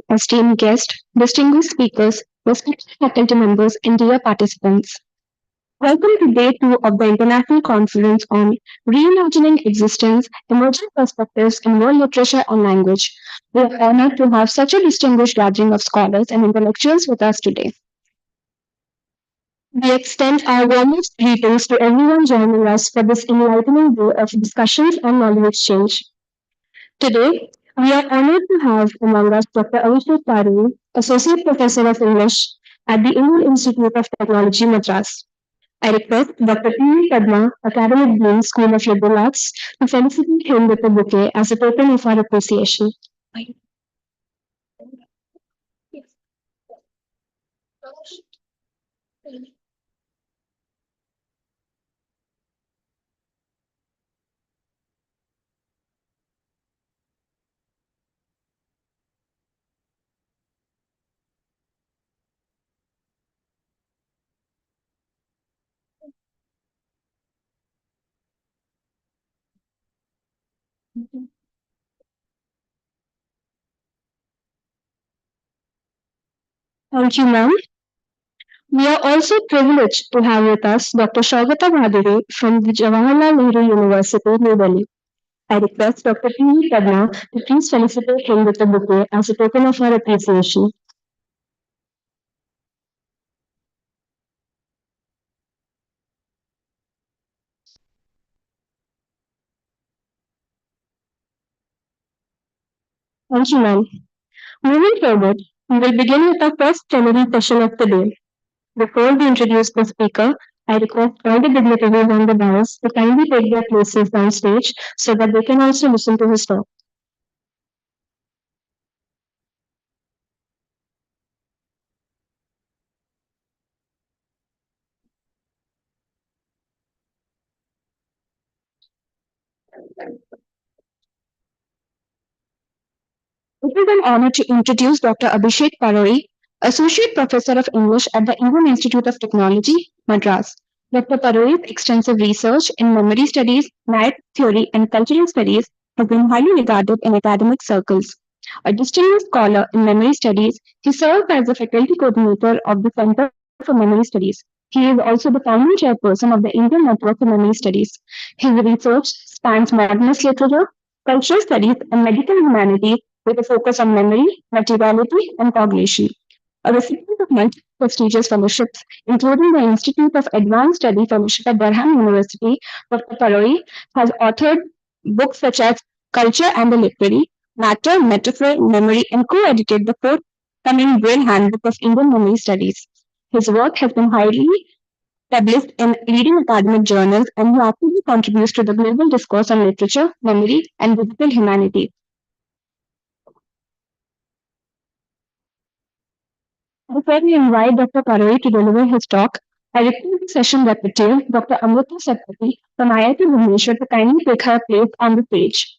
esteemed guests, distinguished speakers, respected faculty members, and dear participants. Welcome to day two of the International Conference on Reimagining Existence, Emerging Perspectives in World Literature and Language. We are honored to have such a distinguished gathering of scholars and intellectuals with us today. We extend our warmest greetings to everyone joining us for this enlightening day of discussions and knowledge exchange. Today, we are honored to have among us Dr. Abhishek Parul, Associate Professor of English at the Indian Institute of Technology, Madras. I request Dr. P. Padma, Academic Dean, School of Liberal Arts, to felicitate him with a bouquet as a token of our appreciation. Thank you, ma'am. We are also privileged to have with us Dr. Shaugata Bhadure from the Jawaharlal Nehru University, New Delhi. I request Dr. P. Padma to please felicitate him with a bouquet as a token of our appreciation. Thank you, ma'am. Moving forward, we will begin with our first plenary session of the day. Before we introduce the speaker, I request all the dignitaries on the dais to kindly take their places on stage so that they can also listen to his talk. It is an honor to introduce Dr. Abhishek Paroi, Associate Professor of English at the Indian Institute of Technology, Madras. Dr. Paroi's extensive research in memory studies, narrative theory, and cultural studies has been highly regarded in academic circles. A distinguished scholar in memory studies, he serves as the faculty coordinator of the Center for Memory Studies. He is also the founding chairperson of the Indian Network for Memory Studies. His research spans modernist literature, cultural studies, and medical humanities with a focus on memory, materiality, and cognition. A recipient of multiple prestigious fellowships, including the Institute of Advanced Study Fellowship at Durham University, Dr. Paroi has authored books such as Culture and the Literary, Matter, Metaphor, Memory, and co-edited the forthcoming Braille Handbook of Indian Memory Studies. His work has been highly published in leading academic journals, and he actively contributes to the global discourse on literature, memory, and digital humanity. Before we invite Dr. Paroi to deliver his talk, I request the session representative, Dr. Amrita Satpathy from IIT Bhubaneswar to kindly take her place on the stage.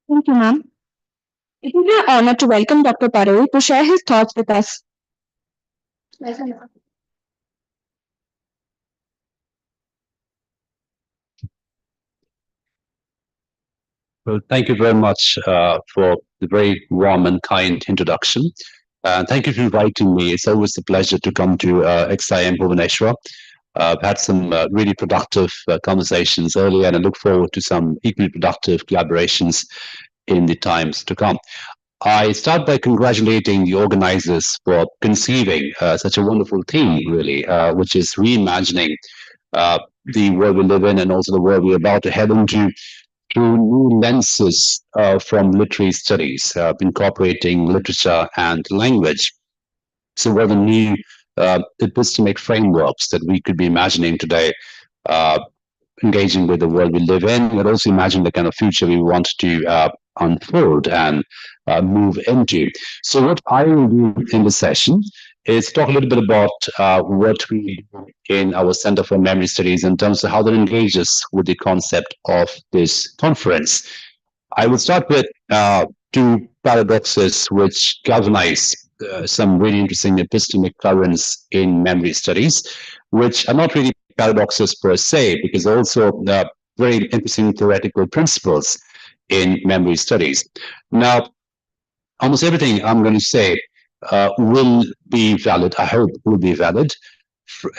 Thank you, ma'am. It is my honor to welcome Dr. Paroi to share his thoughts with us. Well, thank you very much for the very warm and kind introduction. Thank you for inviting me. It's always a pleasure to come to XIM Bhubaneswar. I've had some really productive conversations earlier, and I look forward to some equally productive collaborations in the times to come. I start by congratulating the organizers for conceiving such a wonderful theme, really, which is reimagining the world we live in and also the world we're about to head into through new lenses from literary studies, incorporating literature and language. So, what are the new epistemic frameworks that we could be imagining today, engaging with the world we live in, but also imagine the kind of future we want to unfold and move into. So, what I will do in the session is talk a little bit about what we do in our Center for Memory Studies in terms of how that engages with the concept of this conference. I will start with two paradoxes which galvanize some really interesting epistemic currents in memory studies, which are not really paradoxes per se, because also very interesting theoretical principles in memory studies. Now, almost everything I'm going to say will be valid, I hope will be valid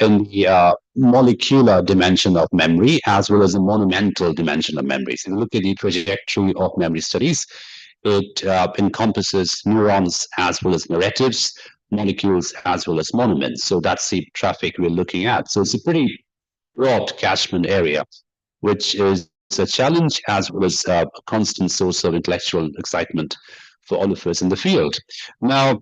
in the molecular dimension of memory as well as the monumental dimension of memory. So look at the trajectory of memory studies. It encompasses neurons as well as narratives, molecules as well as monuments. So that's the traffic we're looking at. So it's a pretty broad catchment area, which is a challenge as well as a constant source of intellectual excitement for all of us in the field. Now,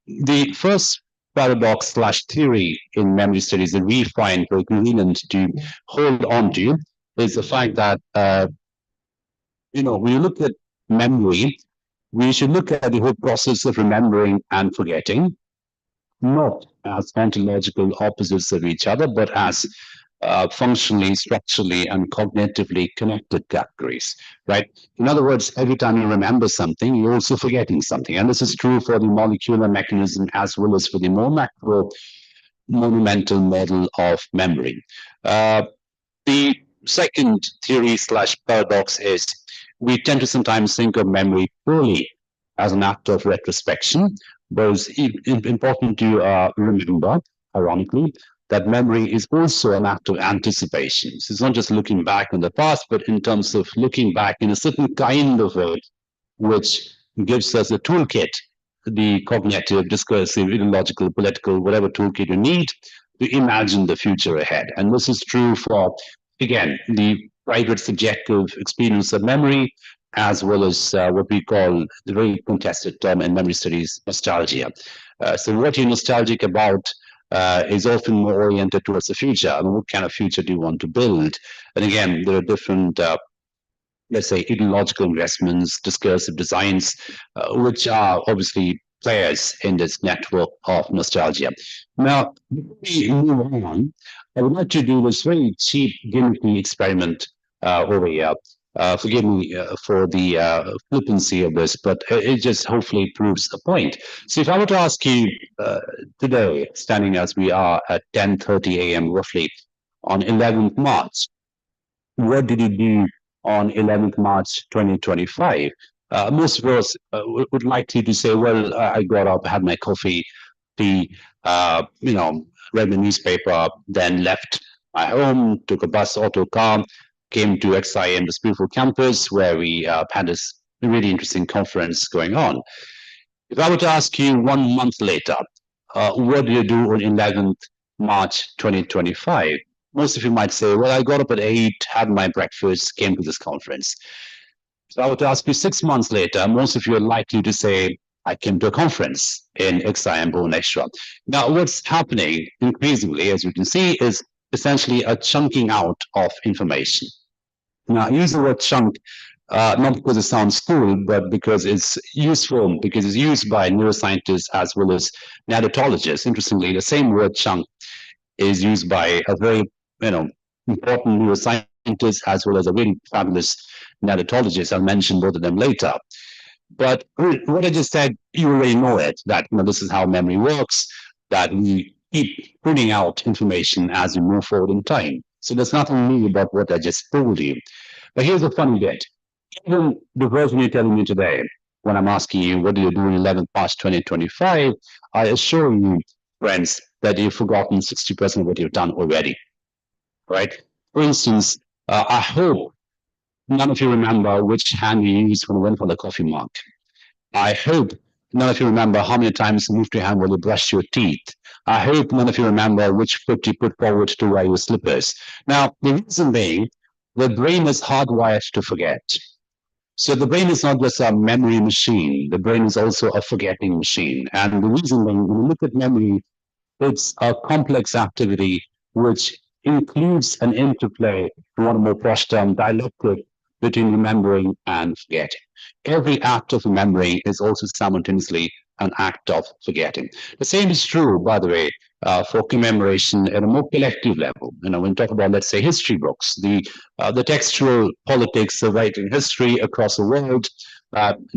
the first paradox slash theory in memory studies that we find very convenient to hold on to is the fact that, when you look at memory, we should look at the whole process of remembering and forgetting, not as ontological opposites of each other, but as functionally, structurally, and cognitively connected categories, right? In other words, every time you remember something, you're also forgetting something. And this is true for the molecular mechanism as well as for the more macro monumental model of memory. The second theory slash paradox is we tend to sometimes think of memory purely as an act of retrospection, but it's important to remember, ironically, that memory is also an act of anticipation. So it's not just looking back on the past, but in terms of looking back in a certain kind of way, which gives us a toolkit, the cognitive, discursive, ideological, political, whatever toolkit you need to imagine the future ahead. And this is true for, again, the private subjective experience of memory, as well as what we call the very contested term in memory studies, nostalgia. So what you're nostalgic about is often more oriented towards the future. I mean, what kind of future do you want to build? And again, there are different let's say, ideological investments, discursive designs, which are obviously players in this network of nostalgia. Now, before we move on, I would like to do this very cheap gimmicky experiment over here. Forgive me for the flippancy of this, but it just hopefully proves the point. So if I were to ask you today, standing as we are at 10:30 a.m. roughly on 11th March, what did you do on 11th March 2025? Most of us would likely to say, well, I got up, had my coffee, tea, read the newspaper, then left my home, took a bus, auto, car, came to XIM, this beautiful campus where we had this really interesting conference going on. If I were to ask you 1 month later, what did you do on 11th March 2025? Most of you might say, well, I got up at 8, had my breakfast, came to this conference. So I were to ask you 6 months later, most of you are likely to say, I came to a conference in XIM Bhubaneswar. Now, what's happening increasingly, as you can see, is essentially a chunking out of information. Now, I use the word chunk not because it sounds cool, but because it's useful, because it's used by neuroscientists as well as narratologists. Interestingly, the same word chunk is used by a very, important neuroscientist as well as a really fabulous narratologist. I'll mention both of them later. But what I just said, you already know it, that this is how memory works, that we keep putting out information as we move forward in time. So there's nothing new about what I just told you. But here's the funny bit. Even the version you're telling me today, when I'm asking you what do you do in 11th March 2025, I assure you, friends, that you've forgotten 60% of what you've done already, right? For instance, I hope none of you remember which hand you used when you went for the coffee mug. I hope none of you remember how many times you moved your hand while you brushed your teeth. I hope none of you remember which foot you put forward to wear your slippers. Now, the reason being, the brain is hardwired to forget. So the brain is not just a memory machine. The brain is also a forgetting machine. And the reason being, when you look at memory, it's a complex activity which includes an interplay, for one more posh term, dialectic between remembering and forgetting. Every act of remembering is also simultaneously an act of forgetting. The same is true, by the way, for commemoration at a more collective level. When we talk about, let's say, history books, the textual politics of writing history across the world,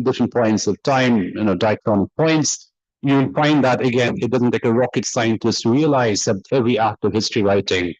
different points of time, diachronic points, you'll find that, again, it doesn't take a rocket scientist to realize that every act of history writing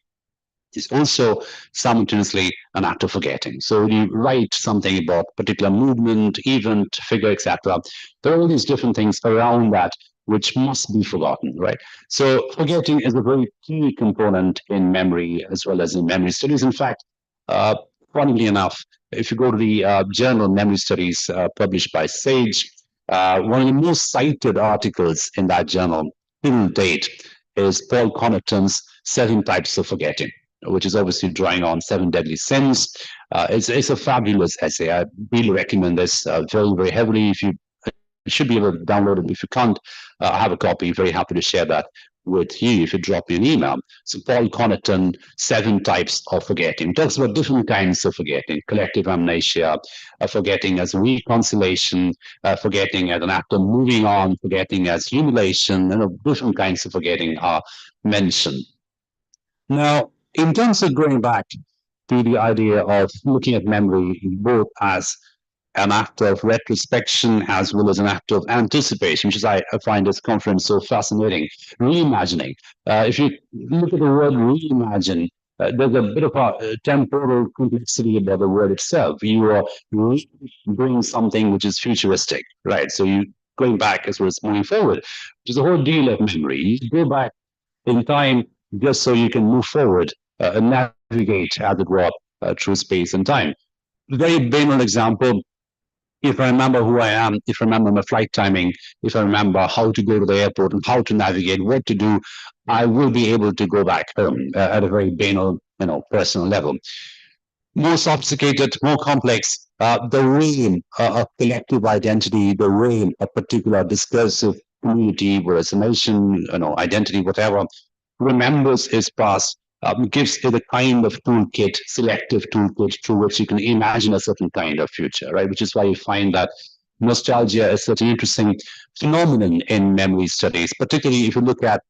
is also simultaneously an act of forgetting. So when you write something about particular movement, event, figure, etc., there are all these different things around that which must be forgotten, right? So forgetting is a very key component in memory as well as in memory studies. In fact, uh, funnily enough, if you go to the journal Memory Studies published by Sage, one of the most cited articles in that journal till date is Paul Connaughton's Seven Types of Forgetting, which is obviously drawing on seven deadly sins. It's a fabulous essay. I really recommend this very, very heavily. If you should be able to download it. If you can't, I have a copy. Very happy to share that with you if you drop me an email. So Paul Connaughton, Seven Types of Forgetting. It talks about different kinds of forgetting, collective amnesia, forgetting as reconciliation, forgetting as an act of moving on, forgetting as humiliation, different kinds of forgetting are mentioned. Now, in terms of going back to the idea of looking at memory both as an act of retrospection as well as an act of anticipation, which is I find this conference so fascinating. Reimagining. If you look at the word reimagine, there's a bit of a temporal complexity about the word itself. You are doing something which is futuristic, right? So you going back as well as moving forward, which is the whole deal of memory. You go back in time just so you can move forward and navigate, as it were, through space and time. Very banal example, if I remember who I am, if I remember my flight timing, if I remember how to go to the airport and how to navigate, what to do, I will be able to go back home at a very banal, personal level. More sophisticated, more complex, the realm of collective identity, the realm of particular discursive community, whether it's a nation, identity, whatever, remembers its past, gives it a kind of toolkit, selective toolkit through which you can imagine a certain kind of future, right? Which is why you find that nostalgia is such an interesting phenomenon in memory studies, particularly if you look at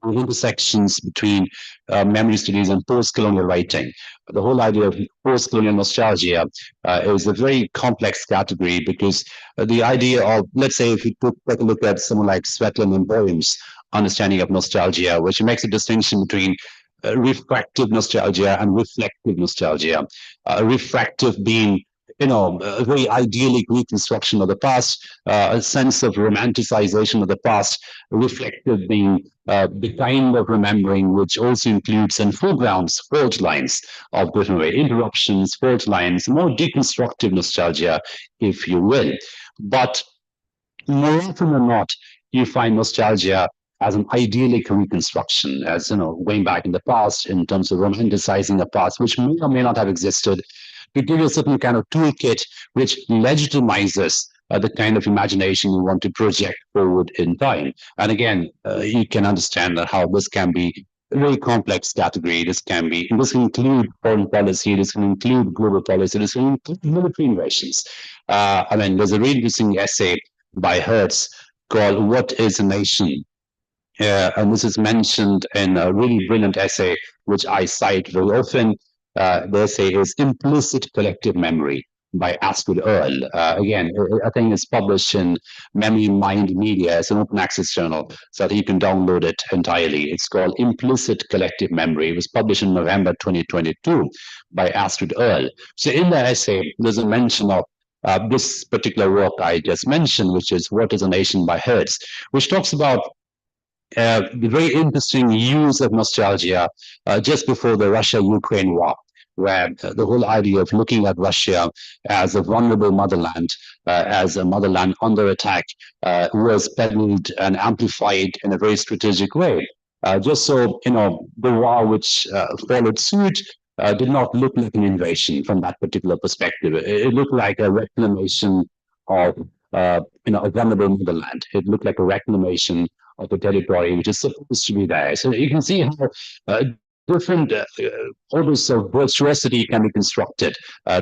the intersections between memory studies and post-colonial writing. The whole idea of post-colonial nostalgia is a very complex category because the idea of, let's say, if you take a look at someone like Svetlana and Boehm's understanding of nostalgia, which makes a distinction between refractive nostalgia and reflective nostalgia. Refractive being a very idyllic reconstruction of the past, a sense of romanticization of the past, reflective being the kind of remembering which also includes and foregrounds fault lines of different way, interruptions, fault lines, more deconstructive nostalgia, if you will. But more often than not, you find nostalgia as an idyllic reconstruction, as going back in the past in terms of romanticizing the past, which may or may not have existed, to give you a certain kind of toolkit which legitimizes the kind of imagination you want to project forward in time. And again, you can understand that how this can be a very complex category. This can include foreign policy, this can include global policy, this can include military invasions. There's a really interesting essay by Hertz called What is a Nation? And this is mentioned in a really brilliant essay, which I cite very often. The essay is Implicit Collective Memory by Astrid Earle. Again, I think it's published in Memory Mind Media. It's an open access journal, so that you can download it entirely. It's called Implicit Collective Memory. It was published in November 2022 by Astrid Earle. So in that essay, there's a mention of this particular work I just mentioned, which is What is a Nation by Hertz, which talks about the very interesting use of nostalgia just before the Russia-Ukraine war, where the whole idea of looking at Russia as a vulnerable motherland, as a motherland under attack, was peddled and amplified in a very strategic way. Just so, the war which followed suit did not look like an invasion from that particular perspective. It looked like a reclamation of, a vulnerable motherland. It looked like a reclamation of the territory which is supposed to be there. So you can see how different orders of virtuosity can be constructed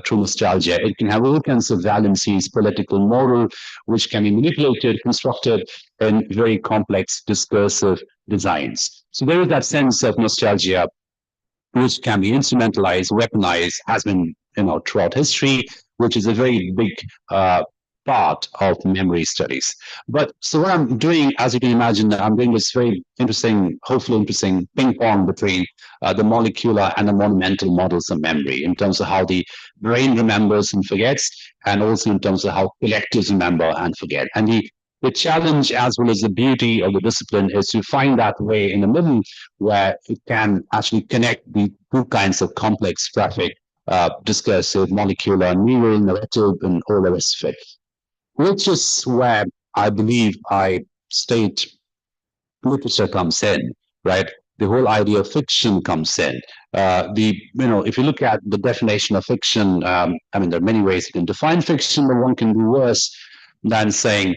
through nostalgia. It can have all kinds of valencies, political, moral, which can be manipulated, constructed in very complex discursive designs. So there is that sense of nostalgia which can be instrumentalized, weaponized, has been throughout history, which is a very big part of memory studies. But so what I'm doing, as you can imagine, I'm doing this very interesting, hopefully interesting ping pong between the molecular and the monumental models of memory in terms of how the brain remembers and forgets, and also in terms of how collectives remember and forget. And the challenge, as well as the beauty of the discipline, is to find that way in the middle where it can actually connect the two kinds of complex traffic, discursive, molecular, neural, narrative, and all the rest of it, which is where I believe I state literature comes in, right? The whole idea of fiction comes in. If you look at the definition of fiction, I mean, there are many ways you can define fiction, but one can do worse than saying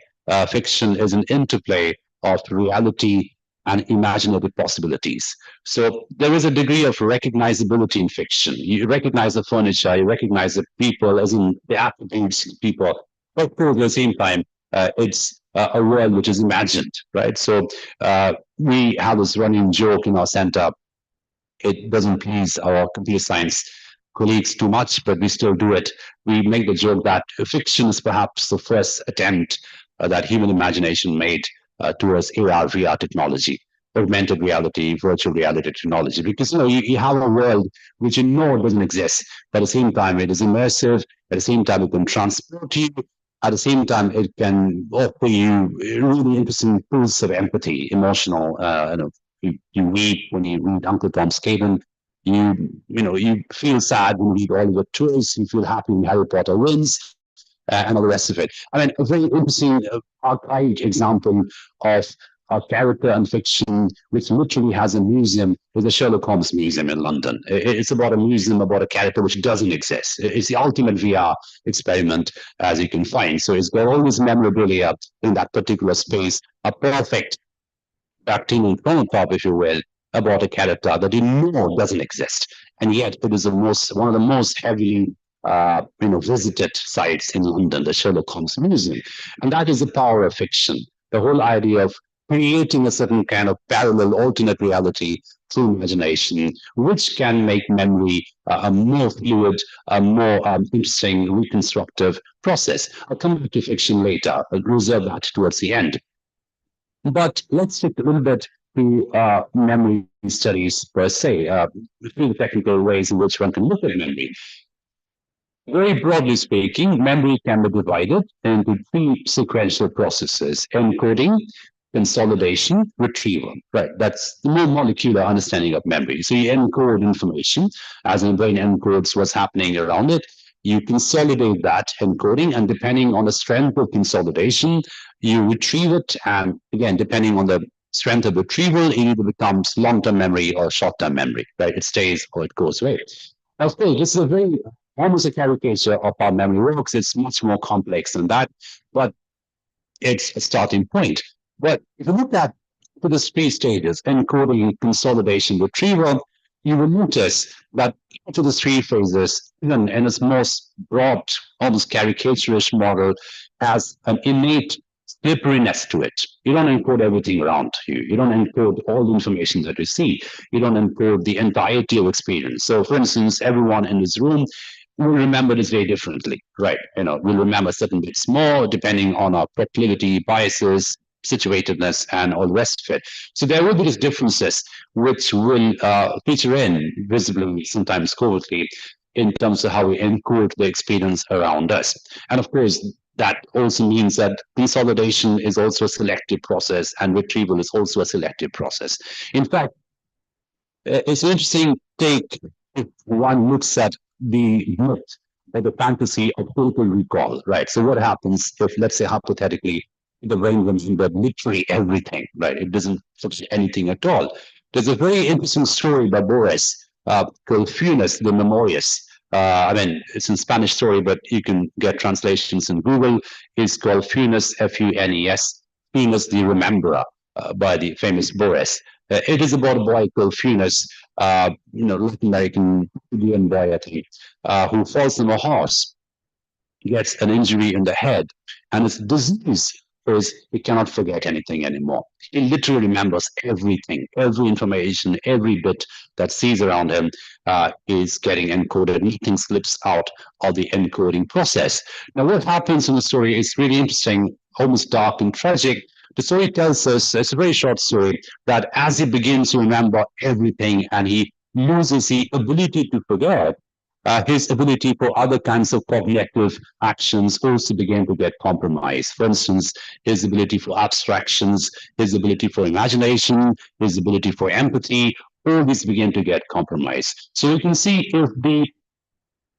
fiction is an interplay of reality and imaginative possibilities. So there is a degree of recognizability in fiction. You recognize the furniture, you recognize the people, as in the attributes of people. But at the same time, it's a world which is imagined, right? So we have this running joke in our center. It doesn't please our computer science colleagues too much, but we still do it. We make the joke that fiction is perhaps the first attempt that human imagination made towards AR, VR technology, augmented reality, virtual reality technology, because you have a world which you know doesn't exist, but at the same time it is immersive. At the same time, it can transport you. At the same time, it can offer you really interesting tools of empathy, emotional. You weep when you read Uncle Tom's Cabin. You feel sad when you read Oliver Twist. You feel happy when Harry Potter wins, and all the rest of it. I mean, a very interesting archaic example of a character and fiction which literally has a museum is the Sherlock Holmes Museum in London. It's about a museum about a character which doesn't exist. It's the ultimate VR experiment as you can find. So it's got all this memorabilia in that particular space, a perfect acting phonotop, if you will, about a character that you know doesn't exist, and yet it is one of the most heavily visited sites in London, the Sherlock Holmes Museum, and that is the power of fiction. The whole idea of creating a certain kind of parallel, alternate reality through imagination, which can make memory a more fluid, a more interesting, reconstructive process. I'll come back to fiction later. I'll reserve that towards the end. But let's take a little bit to memory studies per se, through the technical ways in which one can look at memory. Very broadly speaking, memory can be divided into three sequential processes: encoding, consolidation, retrieval. Right, that's the more molecular understanding of memory. So you encode information, as the brain encodes what's happening around it. You consolidate that encoding, and depending on the strength of consolidation, you retrieve it. And again, depending on the strength of retrieval, it either becomes long-term memory or short-term memory. Right, it stays or it goes away. Now, of course, this is a very almost a caricature of how memory works. It's much more complex than that, but it's a starting point. But if you look at the three stages, encoding, consolidation, retrieval, you will notice that each of the three phases, even in its most broad, almost caricaturish model, has an innate slipperiness to it. You don't encode everything around you. You don't encode all the information that you see. You don't encode the entirety of experience. So, for instance, everyone in this room will remember this very differently, right? We'll remember certain bits more depending on our proclivity, biases, situatedness, and all the rest of it. So there will be these differences which will feature in visibly, sometimes covertly, in terms of how we encode the experience around us. And of course, that also means that consolidation is also a selective process, and retrieval is also a selective process. In fact, it's an interesting take if one looks at the myth or the fantasy of total recall, right? So what happens if, let's say, hypothetically, the brain remembers literally everything, right? It doesn't substitute anything at all. There's a very interesting story by Boris called Funes the Memorious. I mean, it's a Spanish story, but you can get translations in Google. It's called Funes, Funes, Funes the Rememberer, by the famous Boris. It is about a boy called Funes, Latin American Indian boy, I think, who falls from a horse, gets an injury in the head, and it's disease is he cannot forget anything anymore. He literally remembers everything, every information, every bit that sees around him is getting encoded. Nothing slips out of the encoding process. Now, what happens in the story is really interesting, almost dark and tragic. The story tells us, it's a very short story, that as he begins to remember everything and he loses the ability to forget, his ability for other kinds of cognitive actions also began to get compromised. For instance, his ability for abstractions, his ability for imagination, his ability for empathy, all these began to get compromised. So you can see if the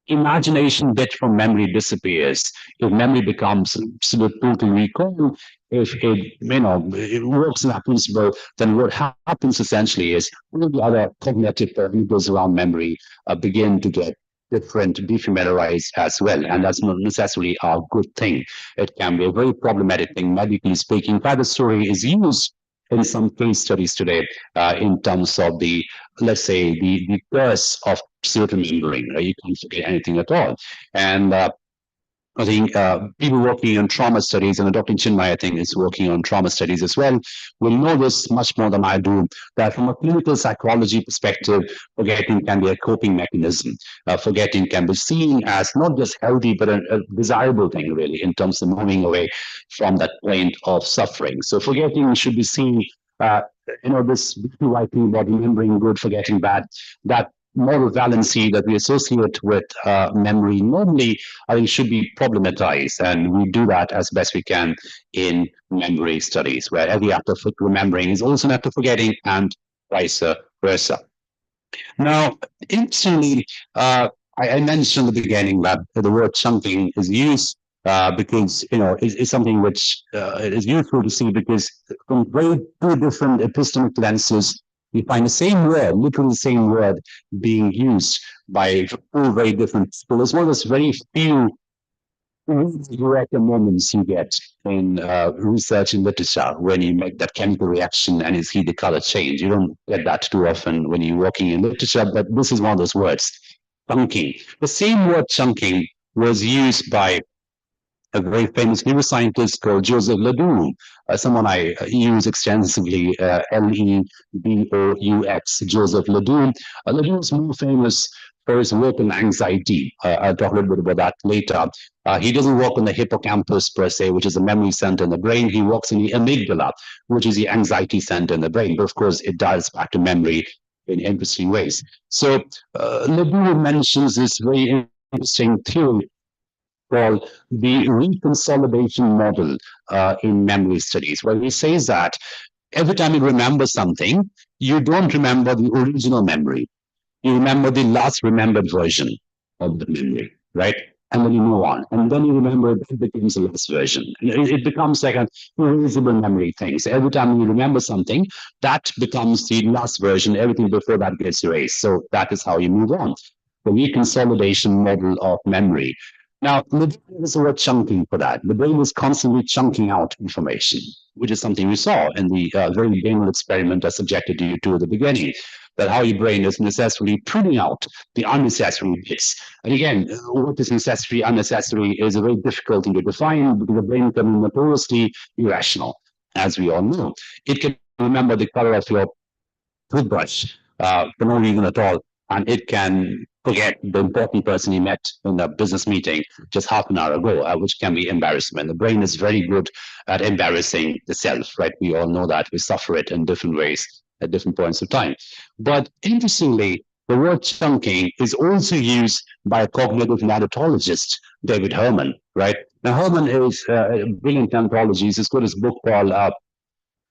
imagination bit from memory disappears, if memory becomes sort of total recall, if it works in that principle, then what happens essentially is all the other cognitive parameters around memory begin to get different, defamiliarized as well. And that's not necessarily a good thing. It can be a very problematic thing, medically speaking. Why the story is used in some case studies today in terms of the, let's say, the curse of pseudo remembering. You can't forget anything at all. And I think people working on trauma studies, and Dr. Chinmay, I think, is working on trauma studies as well, will know this much more than I do, that from a clinical psychology perspective, forgetting can be a coping mechanism. Forgetting can be seen as not just healthy, but a desirable thing, really, in terms of moving away from that plane of suffering. So forgetting should be seen, this writing about remembering good, forgetting bad, that moral valency that we associate with memory normally, I think, should be problematized. And we do that as best we can in memory studies, where every act of remembering is also an act of forgetting and vice versa. Now, interestingly, I mentioned in the beginning that the word chunking is used because it's something which is useful to see, because from very two different epistemic lenses, we find the same word, literally the same word, being used by two very different people. It's one of those very few direct moments you get in research and literature when you make that chemical reaction and you see the color change. You don't get that too often when you're working in literature, but this is one of those words, chunking. The same word chunking was used by a very famous neuroscientist called Joseph Ledoux, someone I use extensively, Ledoux, Joseph Ledoux. Ledoux is more famous for his work on anxiety. I'll talk a little bit about that later. He doesn't work on the hippocampus per se, which is the memory center in the brain. He works in the amygdala, which is the anxiety center in the brain. But of course, it dials back to memory in interesting ways. So Ledoux mentions this very interesting theory called the reconsolidation model in memory studies, where he says that every time you remember something, you don't remember the original memory. You remember the last remembered version of the memory, right? And then you move on. And then you remember it becomes the last version. It becomes like an invisible memory thing. So every time you remember something, that becomes the last version. Everything before that gets erased. So that is how you move on. The reconsolidation model of memory. Now, there's a word chunking for that. The brain is constantly chunking out information, which is something we saw in the very banal experiment I subjected you to at the beginning, that how your brain is necessarily pruning out the unnecessary bits. And again, what is necessary, unnecessary is a very difficult thing to define, because the brain can be notoriously irrational, as we all know. It can remember the color of your toothbrush for no reason at all, and it can forget the important person he met in a business meeting just half an hour ago, which can be embarrassment. The brain is very good at embarrassing the self, right? We all know that. We suffer it in different ways at different points of time. But interestingly, the word chunking is also used by a cognitive narratologist, David Herman, right? Now, Herman is a brilliant anthology. He's got his book called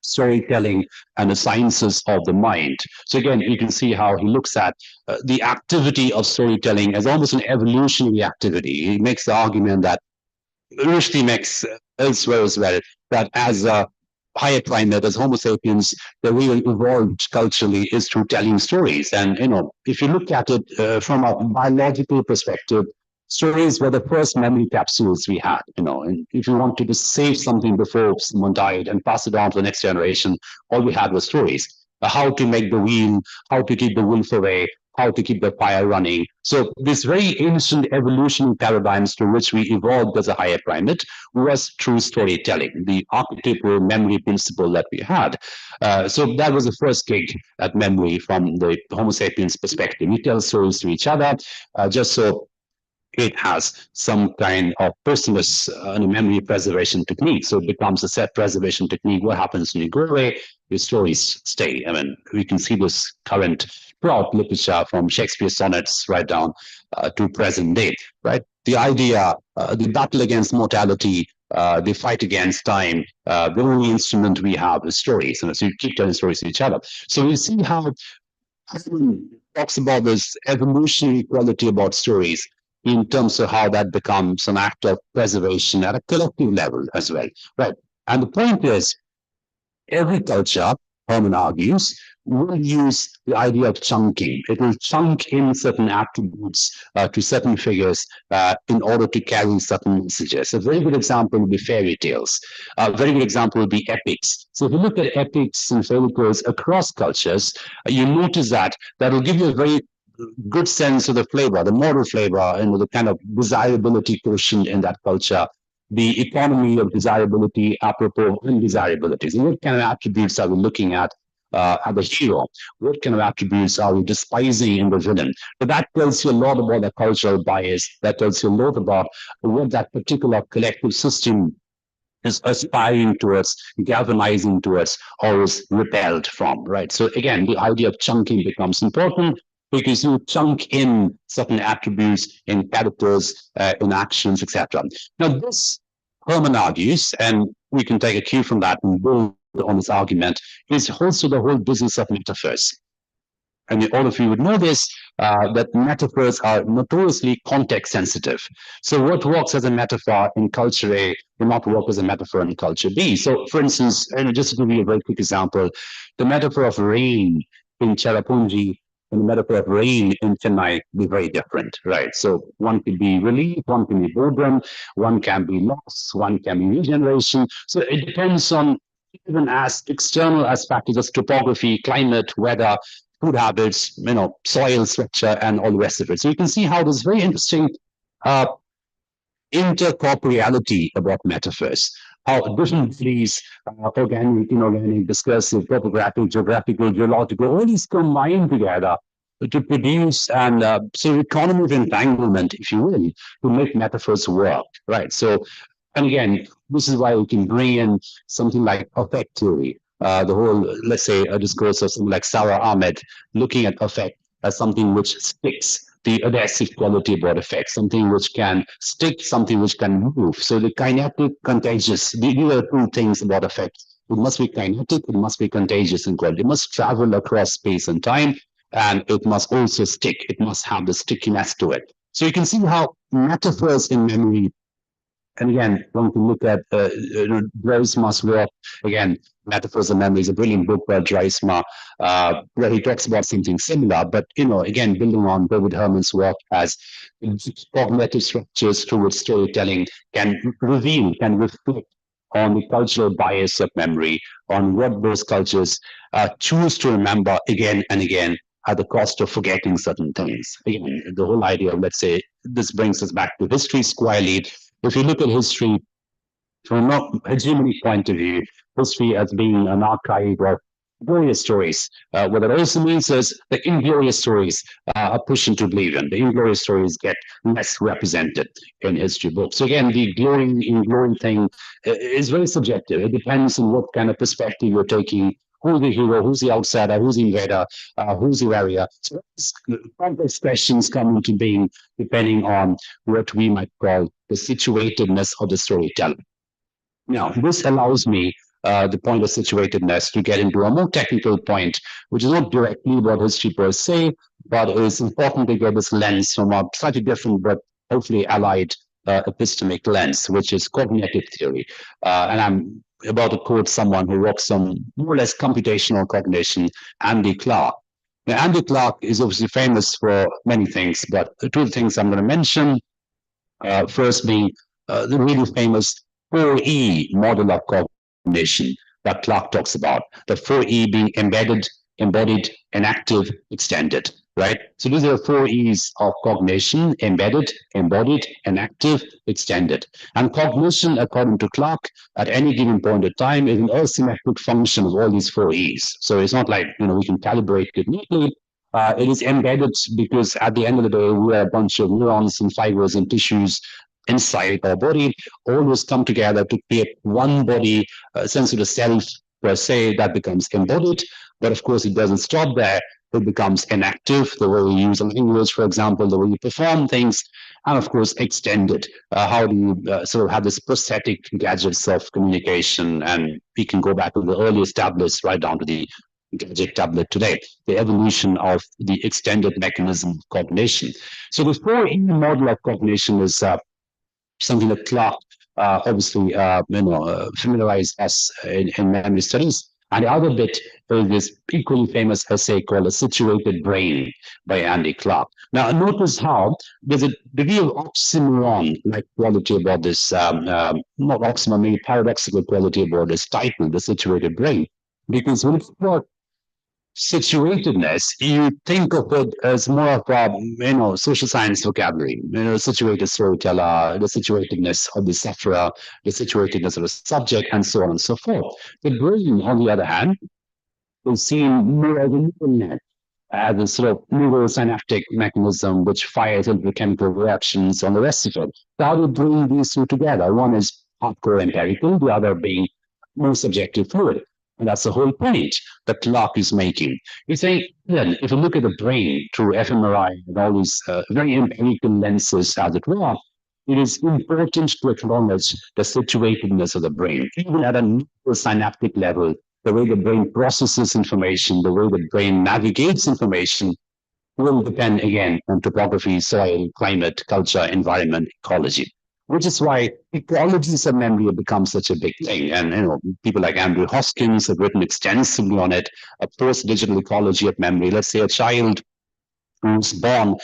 storytelling and the sciences of the mind. So again, you can see how he looks at the activity of storytelling as almost an evolutionary activity. He makes the argument that Rushdie makes elsewhere as well, that as a higher primate, as Homo sapiens, the way we evolved culturally is through telling stories. And, if you look at it from a biological perspective, stories were the first memory capsules we had, and if you wanted to save something before someone died and pass it on to the next generation, all we had was stories. How to make the wheel, how to keep the wolf away, how to keep the fire running. So this very ancient evolutionary paradigms to which we evolved as a higher primate was through storytelling, the archetypal memory principle that we had. So that was the first gig at memory from the Homo sapiens perspective. We tell stories to each other, just so it has some kind of personless memory preservation technique. So it becomes a self-preservation technique. What happens when you go away? Your stories stay. I mean, we can see this current throughout literature from Shakespeare's sonnets right down to present day, right? The idea, the battle against mortality, the fight against time, the only instrument we have is stories. And so you keep telling stories to each other. So you see how Helen talks about this evolutionary quality about stories in terms of how that becomes an act of preservation at a collective level as well, right? And the point is, every culture, Herman argues, will use the idea of chunking. It will chunk in certain attributes to certain figures in order to carry certain messages. A very good example would be fairy tales. A very good example would be epics. So if you look at epics and fairy tales across cultures, you notice that will give you a very good sense of the flavor, the moral flavor, and the kind of desirability quotient in that culture, the economy of desirability apropos of undesirability. So what kind of attributes are we looking at the hero? What kind of attributes are we despising in the villain? But that tells you a lot about the cultural bias. That tells you a lot about what that particular collective system is aspiring towards, galvanizing towards, or is repelled from, right? So again, the idea of chunking becomes important because you chunk in certain attributes in characters, in actions, etc. Now, this Herman argues, and we can take a cue from that and build on this argument, is also the whole business of metaphors. And all of you would know this, that metaphors are notoriously context sensitive. So what works as a metaphor in culture A will not work as a metaphor in culture B. So for instance, and just to give you a very quick example, the metaphor of rain in Cherrapunji and the metaphor of rain in Chennai be very different, right? So one could be relief, one can be boredom, one can be loss, one can be regeneration. So it depends on even as external as factors as topography, climate, weather, food habits, soil structure, and all the rest of it. So you can see how there's very interesting uh, intercorporeality about metaphors. How different bodies, organic, inorganic, discursive, topographic, geographical, geological, all these combine together to produce and so economy of entanglement, if you will, to make metaphors work, right? So, and again, this is why we can bring in something like affect theory, the whole, let's say, a discourse of something like Sarah Ahmed, looking at affect as something which sticks, the adhesive quality about effect, something which can stick, something which can move. So the kinetic, contagious, these are two things about effect. It must be kinetic, it must be contagious in quality. It must travel across space and time, and it must also stick. It must have the stickiness to it. So you can see how metaphors in memory, and again, one can look at Drijsma's work. Again, Metaphors and Memory is a brilliant book by Drijsma, where he talks about something similar. But, again, building on David Herman's work as cognitive structures through which storytelling can reveal, can reflect on the cultural bias of memory, on what those cultures choose to remember again and again at the cost of forgetting certain things. Again, the whole idea of, let's say, this brings us back to history squarely. If you look at history from a hegemony point of view, history as being an archive of glorious stories. What that also means is the inglorious stories are pushed into oblivion. The inglorious stories get less represented in history books. So again, the glory thing is very subjective. It depends on what kind of perspective you're taking. Who's the hero? Who's the outsider? Who's the invader? Who's the warrior? So complex questions come into being depending on what we might call the situatedness of the storyteller. Now, this allows me the point of situatedness to get into a more technical point, which is not directly about history per se, but it's important to get this lens from a slightly different but hopefully allied epistemic lens, which is cognitive theory. And I'm about to quote someone who works on more or less computational cognition, Andy Clark. Now, Andy Clark is obviously famous for many things, but the two things I'm going to mention, first being the really famous 4E model of cognition that Clark talks about. The 4E being embedded, embodied, enactive, extended. right? So these are the four E's of cognition: embedded, embodied, enactive, extended. And cognition, according to Clark, at any given point of time is an asymmetric function of all these four E's. So it's not like, we can calibrate it neatly. It is embedded because at the end of the day, we are a bunch of neurons and fibers and tissues inside our body, always come together to create one body, sense of the self per se, that becomes embodied. But of course, it doesn't stop there. It becomes inactive, the way we use language, for example, the way we perform things, and of course, extended. How do you sort of have this prosthetic gadgets of communication? And we can go back to the earliest tablets right down to the gadget tablet today, the evolution of the extended mechanism of cognition. So the 4E model of cognition is something that Clark obviously familiarized us in memory studies. And the other bit is this equally famous essay called A Situated Brain by Andy Clark. Now, notice how there's a degree of oxymoron like quality about this, not oxymoron, maybe paradoxical quality about this title, The Situated Brain. Because when it's about situatedness, you think of it as more of a social science vocabulary. Situated storyteller, the situatedness of the sufferer, the situatedness of the subject, and so on and so forth. The brain, on the other hand, is seen more as a neural net, as a sort of neurosynaptic mechanism which fires electrochemical reactions on the rest of it. So how do you bring these two together? One is hardcore empirical, the other being more subjective fluid. And that's the whole point that Clark is making. He's saying, then, if you look at the brain through fMRI and all these very empirical lenses, as it were, it is important to acknowledge the situatedness of the brain, even at a neurosynaptic level. The way the brain processes information, the way the brain navigates information will depend again on topography, soil, climate, culture, environment, ecology. Which is why ecologies of memory have become such a big thing. And people like Andrew Hoskins have written extensively on it, a post-digital ecology of memory. Let's say a child who's born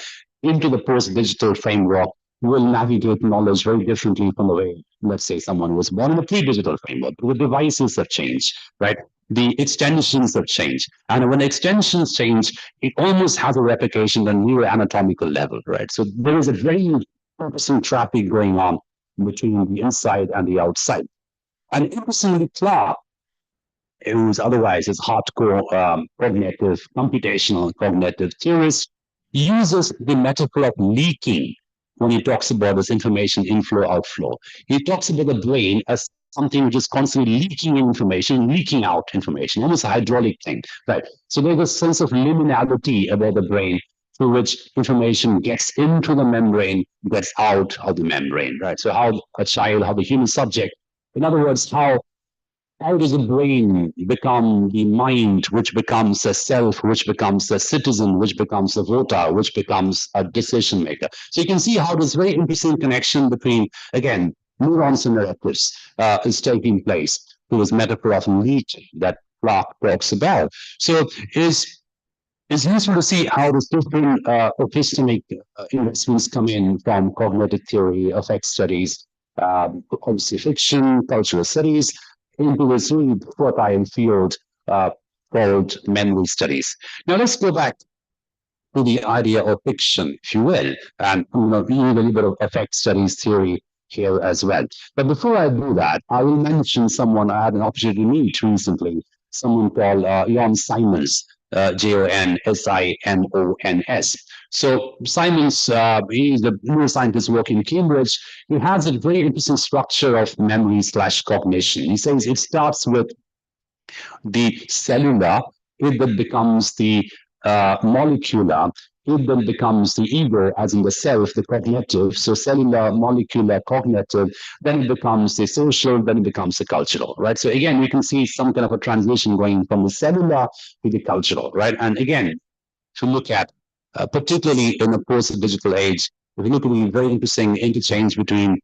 into the post-digital framework will navigate knowledge very differently from the way, let's say, someone was born in a pre-digital framework. The devices have changed, right? The extensions have changed. And when extensions change, it almost has a replication on neuroanatomical level, right? So there is a very interesting traffic going on between the inside and the outside. And interestingly, Clark, who's otherwise is hardcore cognitive, computational cognitive theorist, uses the metaphor of leaking when he talks about this information inflow outflow. He talks about the brain as something which is constantly leaking information, leaking out information, almost a hydraulic thing, right? So there's a sense of liminality about the brain through which information gets into the membrane, gets out of the membrane, right? So how a child, how the human subject, in other words, how does the brain become the mind, which becomes a self, which becomes a citizen, which becomes a voter, which becomes a decision maker? So you can see how this very interesting connection between, again, neurons and narratives is taking place through this metaphor of leaking that Clark talks about. So it's useful to see how these different epistemic investments come in from cognitive theory, effect studies, obviously fiction, cultural studies, into this really fertile field called memory studies. Now let's go back to the idea of fiction, if you will, and use a little bit of effect studies theory here as well. But before I do that, I will mention someone I had an opportunity to meet recently, someone called Jon Simons, Jonsimons. So Simons, he's a neuroscientist working in Cambridge. He has a very interesting structure of memory slash cognition. He says it starts with the cellular, it then becomes the molecular, it then becomes the ego, as in the self, the cognitive. So cellular, molecular, cognitive, then it becomes the social, then it becomes the cultural, right? So again, we can see some kind of a transition going from the cellular to the cultural, right? And again, to look at, particularly in the post-digital age, if you look at the very interesting interchange between,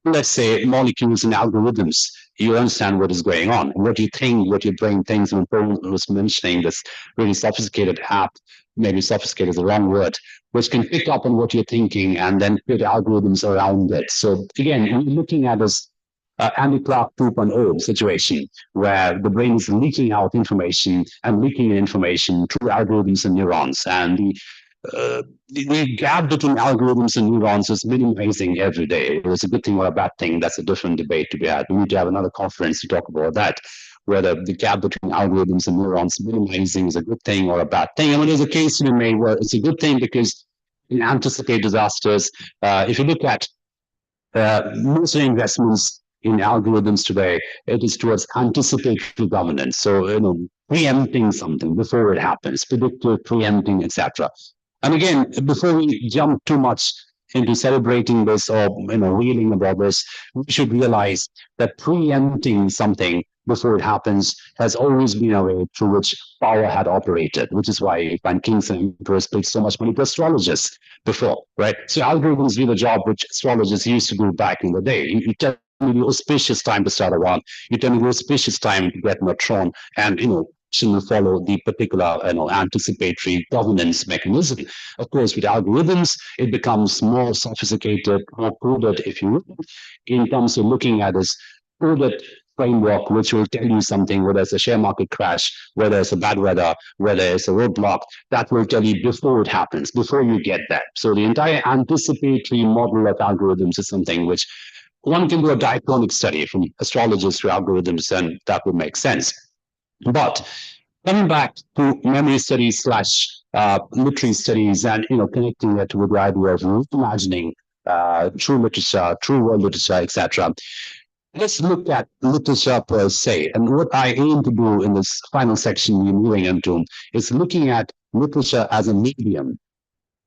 let's say, molecules and algorithms, you understand what is going on. And what you think, what your brain thinks. When Paul was mentioning this really sophisticated app, maybe sophisticated is the wrong word, which can pick up on what you're thinking and then create algorithms around it. So again, we're looking at this Andy Clark 2.0 situation, where the brain is leaking out information and leaking information through algorithms and neurons. And the gap between algorithms and neurons is minimizing every day. It was a good thing or a bad thing. That's a different debate to be had. We need to have another conference to talk about that, whether the gap between algorithms and neurons minimizing is a good thing or a bad thing. I mean, there's a case to be made where it's a good thing because in anticipate disasters. If you look at most of the investments in algorithms today, it is towards anticipatory governance. So, preempting something before it happens, predictive preempting, etc. And again, before we jump too much into celebrating this or reeling about this, we should realize that preempting something before it happens has always been a way through which power had operated, which is why you find kings and emperors paid so much money to astrologers before, right? So algorithms do the job which astrologers used to do back in the day. You tell me the auspicious time to start a war, you tell me the auspicious time to get on a throne, and will follow the particular anticipatory governance mechanism. Of course, with algorithms, it becomes more sophisticated, more coded, if you will, in terms of looking at this coded framework, which will tell you something, whether it's a share market crash, whether it's a bad weather, whether it's a roadblock, that will tell you before it happens, before you get that. So the entire anticipatory model of algorithms is something which one can do a diachronic study from astrologers to algorithms, and that would make sense. But coming back to memory studies slash literary studies and connecting it with the idea of reimagining true literature, true world literature, etc. Let's look at literature per se. And what I aim to do in this final section we're moving into is looking at literature as a medium.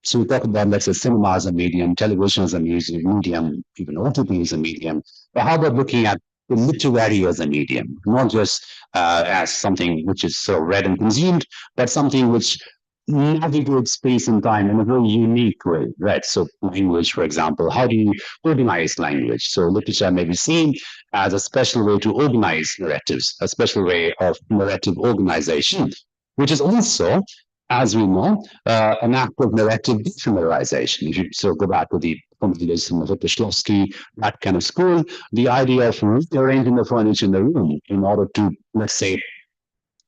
So we talk about, let's say, cinema as a medium, television as a medium, even OTT as a medium. But how about looking at the literary as a medium, not just as something which is so read and consumed, but something which navigates space and time in a very unique way, right? So language, for example, how do you organize language? So literature may be seen as a special way to organize narratives, a special way of narrative organization, which is also, as we know, an act of narrative defamiliarization. If you so go back to the formalism of Shklovsky, that kind of school, the idea of rearranging the furniture in the room in order to, let's say,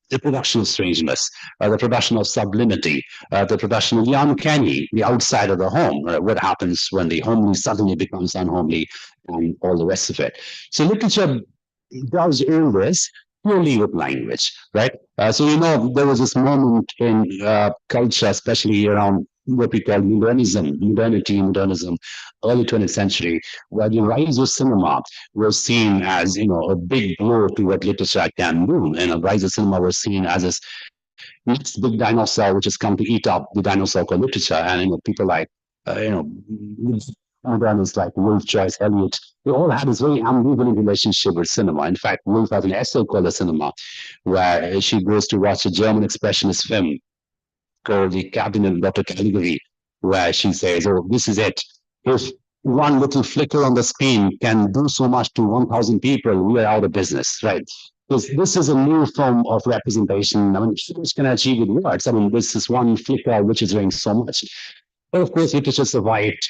the production of strangeness, the production of sublimity, the production of the uncanny, the outside of the home, what happens when the homely suddenly becomes unhomely, and all the rest of it. So literature does all this purely with language, right? So there was this moment in culture, especially around what we call modernism, early 20th century, where the rise of cinema was seen as, a big blow to what literature can do. And a rise of cinema was seen as this next big dinosaur, which has come to eat up the dinosaur called literature. And, people like, modernists like Wolf, Joyce, Eliot, they all had this very ambivalent relationship with cinema. In fact, Wolf has an essay called The Cinema, where she goes to watch a German expressionist film called The Cabinet of Dr. Caligari, where she says, oh, this is it. If one little flicker on the screen can do so much to 1,000 people, we are out of business, right? Because this is a new form of representation. I mean, humans can achieve with words. I mean, this is one flicker which is doing so much. But of course, literature survived,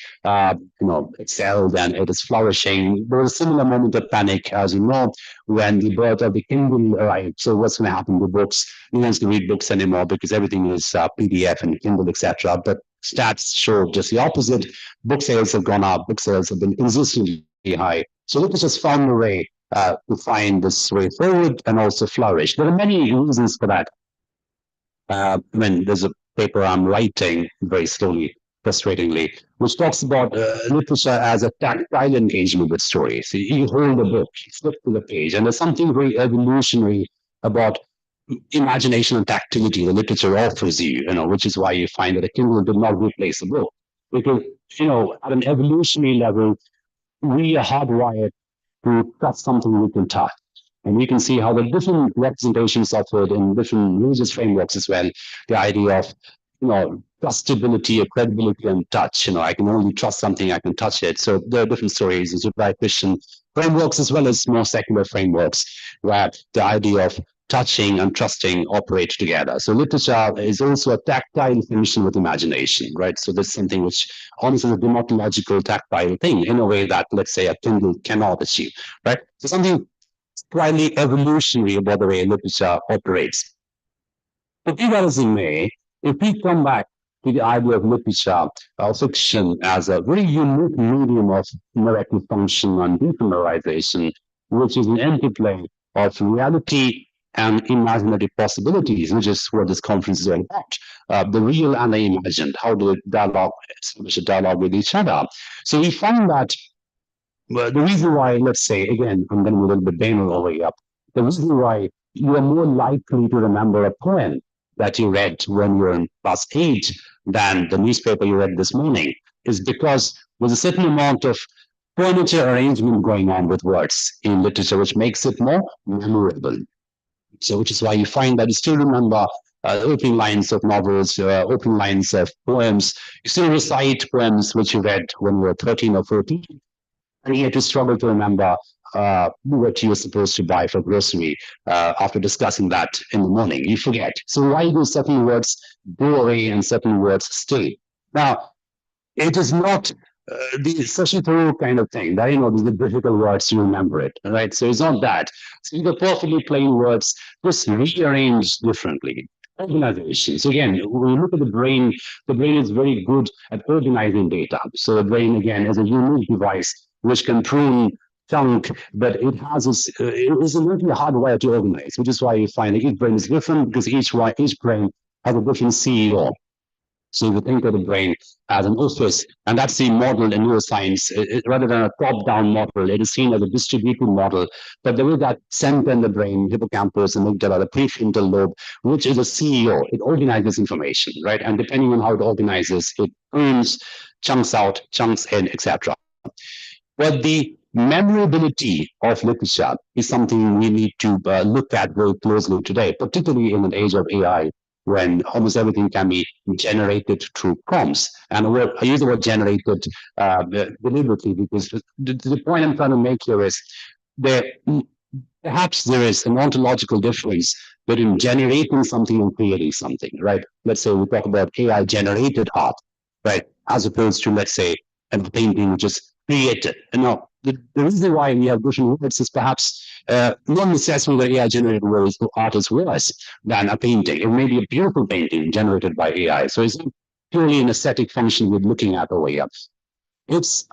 excelled, and it is flourishing. There was a similar moment of panic, as you know, when the birth of the Kindle arrived. So what's going to happen to books? No one's going to read books anymore because everything is PDF and Kindle, etc. But stats show just the opposite. Book sales have gone up. Book sales have been consistently high. So literature's found a way to find this way forward and also flourish. There are many reasons for that. There's a paper I'm writing very slowly, frustratingly, which talks about literature as a tactile engagement with stories. So you hold a book, you flip to the page, and there's something very evolutionary about imagination and tactility the literature offers you, which is why you find that a Kindle did not replace a book. Because, at an evolutionary level, we are hardwired to touch something we can touch. And we can see how the different representations offered in different religious frameworks as well, the idea of trustability or credibility and touch. I can only trust something, I can touch it. So there are different stories in Judeo-Christian frameworks as well as more secular frameworks, where the idea of touching and trusting operate together. So literature is also a tactile function with imagination, right? So that's something which almost is a demonological tactile thing in a way that, let's say, a Kindle cannot achieve, right? So something slightly evolutionary about the way literature operates. But be that as it may, if we come back to the idea of literature, fiction as a very unique medium of narrative function and ephemerization, which is an interplay of reality and imaginative possibilities, which is what this conference is all about. The real and the imagined. How do they dialogue, establish a dialogue with each other? So we find that well, the reason why, let's say, again, I'm going to be a little bit banal over here. The reason why you are more likely to remember a poem that you read when you were in class 8 than the newspaper you read this morning is because there's a certain amount of furniture arrangement going on with words in literature, which makes it more memorable. So, which is why you find that you still remember opening lines of novels, opening lines of poems. You still recite poems which you read when you were 13 or 14, and yet you struggle to remember what you were supposed to buy for grocery after discussing that in the morning. You forget. So why do certain words go away and certain words stay? Now, it is not the such a thorough kind of thing that, these are difficult words to remember it, right? So it's not that. So the perfectly plain words just rearranged differently. Organization. So again, when we look at the brain is very good at organizing data. So the brain, again, is a unique device which can prune chunk, but it is a really hardwired to organize, which is why you find that each brain is different because each brain has a different CEO. So you think of the brain as an office, and that's the model in neuroscience. Rather than a top-down model, it is seen as a distributed model. But there is that center in the brain, hippocampus, amygdala, the prefrontal lobe, which is a CEO. It organizes information, right? And depending on how it organizes, it prunes, chunks out, chunks in, etc. But the memorability of literature is something we need to look at very closely today, particularly in an age of AI, when almost everything can be generated through prompts. And I use the word generated deliberately because the point I'm trying to make here is there perhaps there is an ontological difference between generating something and creating something, right? Let's say we talk about AI generated art, right? As opposed to, let's say, a painting which is created. And now, the reason why we have different words is perhaps not necessarily that AI generated art is worse than a painting. It may be a beautiful painting generated by AI. So it's not purely an aesthetic function we're looking at over here. It's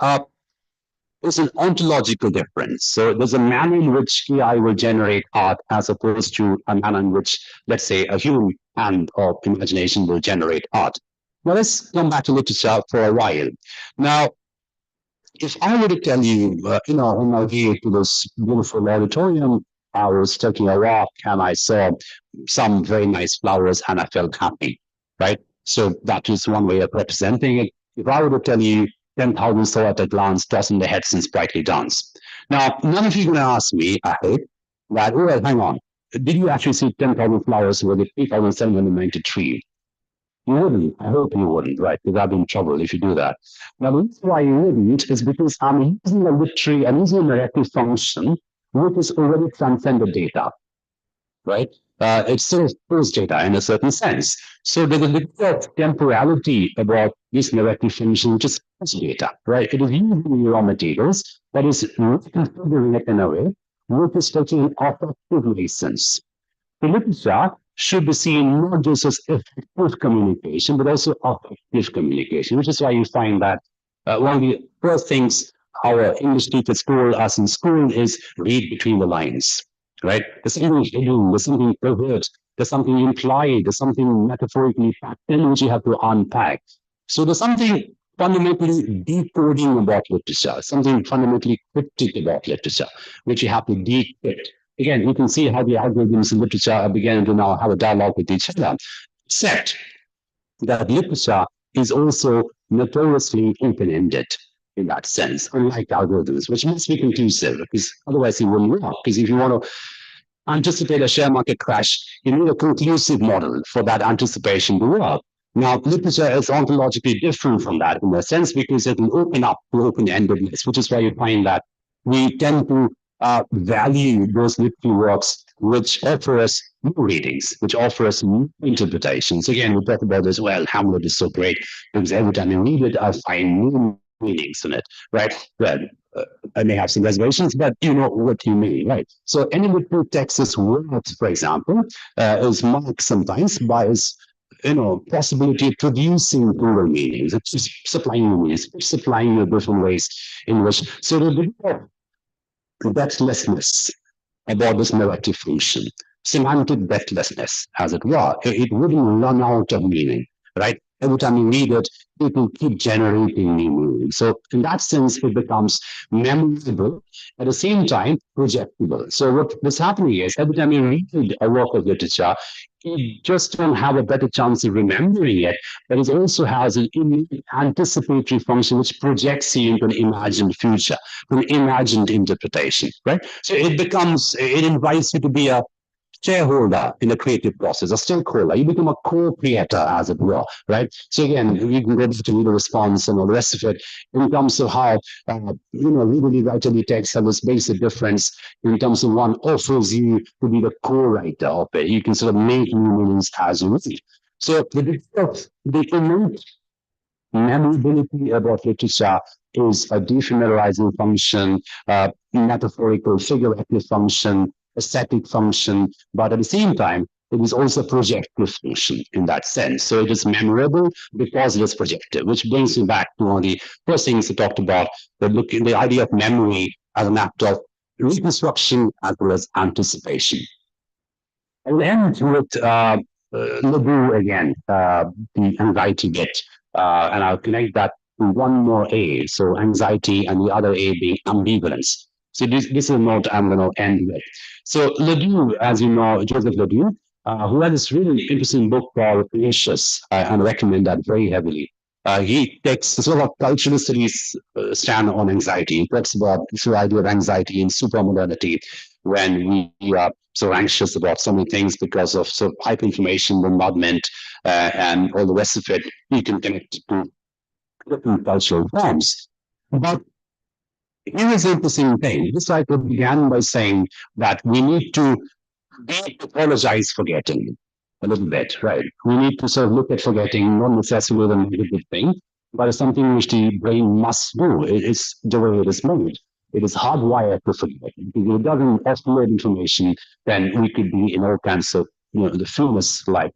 there's an ontological difference. So there's a manner in which AI will generate art as opposed to a manner in which, let's say, a human hand or imagination will generate art. Now let's come back to literature for a while. Now, if I were to tell you, on my way to this beautiful auditorium, I was taking a walk and I saw some very nice flowers and I felt happy, right? So that is one way of representing it. If I were to tell you 10,000 saw at a glance, tossing their heads and sprightly dance. Now, none of you are going to ask me, I hope, that, oh, well, hang on. Did you actually see 10,000 flowers with 3,793? You wouldn't. I hope you wouldn't, right? Because I'd be in trouble if you do that. Now, the reason why you wouldn't is because I'm using a literary, I'm using a narrative function which is already transcended data, right? It's still stores data in a certain sense. So there's a degree of temporality about this narrative function, which is data, right? It is using raw materials, that is reconfiguring it in a way which is taking an affective license. The literature should be seen not just as effective communication, but also affective communication, which is why you find that one of the first things our English teachers told us in school is read between the lines, right? There's something hidden, there's something covert, there's something implied, there's something metaphorically packed in which you have to unpack. So there's something fundamentally decoding about literature, something fundamentally cryptic about literature, which you have to decrypt. Again, you can see how the algorithms in literature are beginning to now have a dialogue with each other, except that literature is also notoriously open-ended in that sense, unlike algorithms, which must be conclusive, because otherwise it wouldn't work. Because if you want to anticipate a share market crash, you need a conclusive model for that anticipation to work. Now, literature is ontologically different from that in a sense because it will open up to open-endedness, which is why you find that we tend to value those literary works which offer us new readings, which offer us new interpretations. Again, we talk about this, well, Hamlet is so great because every time I read it, I find new meanings in it, right? Well, uh, I may have some reservations, but you know what you mean, right? So any literal Texas word, for example, is marked sometimes by its possibility of producing plural meanings. It's just supplying meanings, supplying you different ways in which. So the breathlessness about this narrative function, semantic breathlessness, as it were. It wouldn't run out of meaning, right? Every time you read it, it will keep generating new meaning. So in that sense, it becomes memorable, at the same time, projectable. So what's happening is every time you read a work of literature, you just don't have a better chance of remembering it, but it also has an anticipatory function which projects you into an imagined future, an imagined interpretation, right? So it invites you to be a shareholder in the creative process, a stakeholder. You become a co-creator, as it were, right? So again, we can go back to reader response and all the rest of it in terms of how, readily writerly text have this basic difference in terms of one offers you to be the co-writer of it. You can sort of make new meanings as you read. So the innate memorability about literature is a defamiliarizing function, metaphorical, figurative function, aesthetic function, but at the same time, it is also a projective function in that sense. So it is memorable because it is projective, which brings me back to one of the first things I talked about, the idea of memory as an act of reconstruction as well as anticipation. I'll end with Ledoux again, the anxiety bit, and I'll connect that to one more A. So anxiety and the other A being ambivalence. So this is a note I'm going to end with. So Ledoux, as you know, Joseph Ledoux, who had this really interesting book called Precious, and I recommend that very heavily. He takes a sort of cultural studies stand on anxiety. He talks about the idea of anxiety in supermodernity when we are so anxious about so many things because of so hyperinformation, bombardment, and all the rest of it. You can connect it to different cultural forms. But here is the interesting thing. This cycle began by saying that we need to apologize for getting a little bit, right? We need to sort of look at forgetting, not necessarily a negative thing, but it's something which the brain must do. It's the way it is made. It is hardwired to forget. If it doesn't estimate information, then we could be in all kinds of, the famous like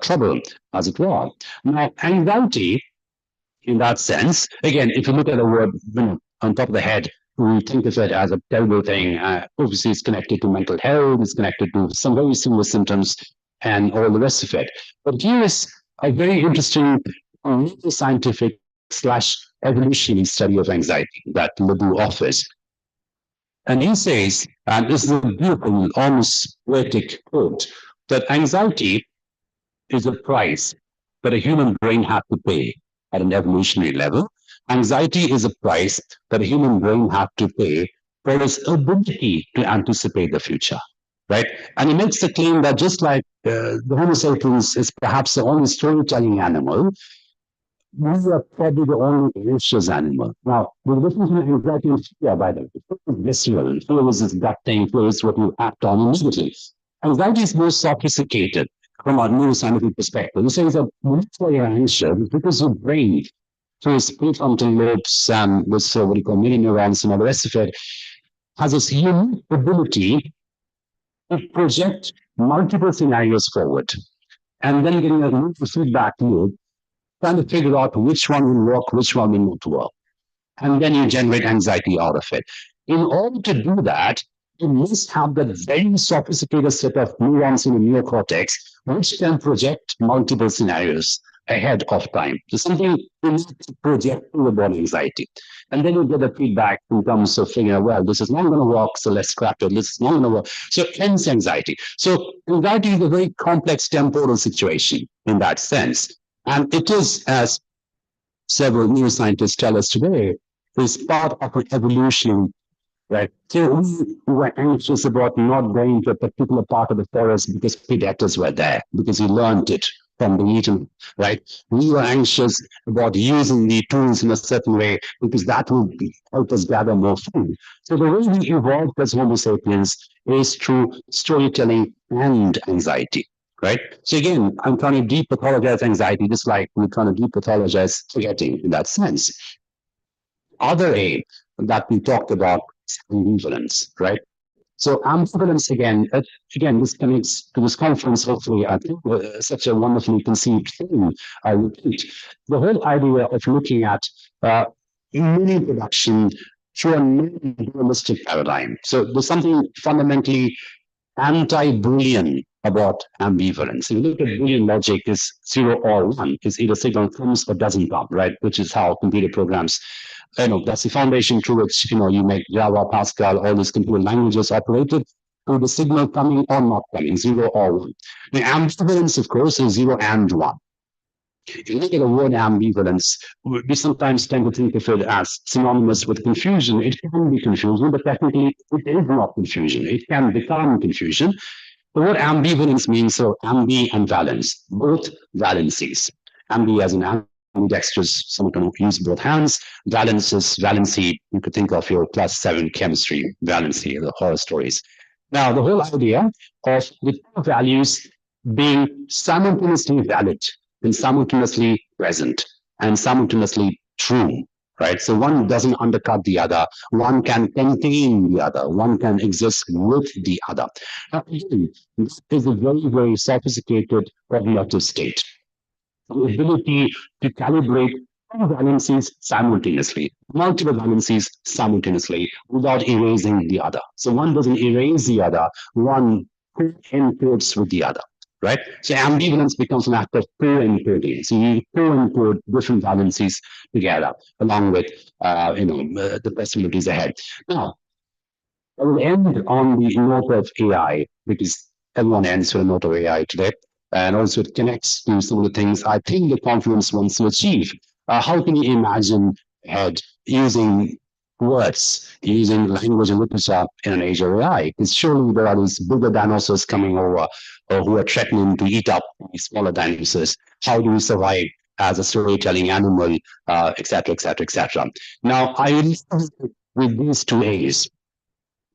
trouble, as it were. Now, anxiety, in that sense, again, if you look at the word, on top of the head, we think of it as a terrible thing. Obviously, it's connected to mental health, it's connected to some very similar symptoms and all the rest of it. But here is a very interesting scientific slash evolutionary study of anxiety that Ledoux offers. And he says, and this is a beautiful, almost poetic quote, that anxiety is a price that a human brain had to pay at an evolutionary level. Anxiety is a price that a human brain had to pay for its ability to anticipate the future, right? And he makes the claim that just like the Homo sapiens is perhaps the only storytelling animal, we are probably the only anxious animal. Now, the difference between anxiety and fear, by the way, fear is visceral. Fear is this gut thing, fear is what you act on immediately. Anxiety is more sophisticated from a neuroscientific perspective. It says that when you're anxious, it's because your brain, through its prefrontal lobes and with what you call mini neurons and all the rest of it, has this unique ability to project multiple scenarios forward and then getting a feedback loop, trying to figure out which one will work, which one will not work. And then you generate anxiety out of it. In order to do that, you must have that very sophisticated set of neurons in the neocortex, which can project multiple scenarios ahead of time. So something is projecting about anxiety. And then you get the feedback in terms of figuring out, well, this is not going to work, so let's scrap it. This is not going to work. So hence anxiety. So anxiety is a very complex temporal situation in that sense. And it is, as several neuroscientists tell us today, is part of an evolutionary right? So we were anxious about not going to a particular part of the forest because predators were there, because we learned it from being eaten, right? We were anxious about using the tools in a certain way because that will help us gather more food. So the way we evolved as Homo sapiens is through storytelling and anxiety. Right. So again, I'm trying to depathologize anxiety, just like we're trying to depathologize forgetting in that sense. Other aim that we talked about is ambivalence, right? So ambivalence again, this connects to this conference. Hopefully, I think such a wonderfully conceived thing. I repeat, the whole idea of looking at uh, meaning production through a non-dualistic paradigm. So there's something fundamentally anti-Boolean about ambivalence. If you look at Boolean logic, is zero or one. Is either signal comes or doesn't come, right? Which is how computer programs, that's the foundation through which, you make Java, Pascal, all these computer languages operated through the signal coming or not coming, zero or one. The ambivalence, of course, is zero and one. If you look at the word ambivalence, we sometimes tend to think of it as synonymous with confusion. It can be confusion, but technically it is not confusion. It can become confusion. The word ambivalence means so ambi and valence, both valencies. Ambi as an ambidextrous, someone can use both hands. Valence is valency. You could think of your class 7 chemistry valency, the horror stories. Now, the whole idea of the two values being simultaneously valid and simultaneously present and simultaneously true, right? So one doesn't undercut the other. One can contain the other. One can exist with the other. Now, again, this is a very, very sophisticated cognitive state. The ability to calibrate two valencies simultaneously, multiple valencies simultaneously, without erasing the other. So one doesn't erase the other, one co-encodes with the other, right? So ambivalence becomes an act of co-encoding. So you co-encode different valencies together, along with the possibilities ahead. Now, I will end on the note of AI because everyone ends with a note of AI today. And also, it connects to some of the things I think the conference wants to achieve. How can you imagine ahead using words, using language and literature in an age of AI? Because surely there are these bigger dinosaurs coming over who are threatening to eat up these smaller dinosaurs. How do we survive as a storytelling animal, et cetera, et cetera, et cetera? Now, I will with these two A's.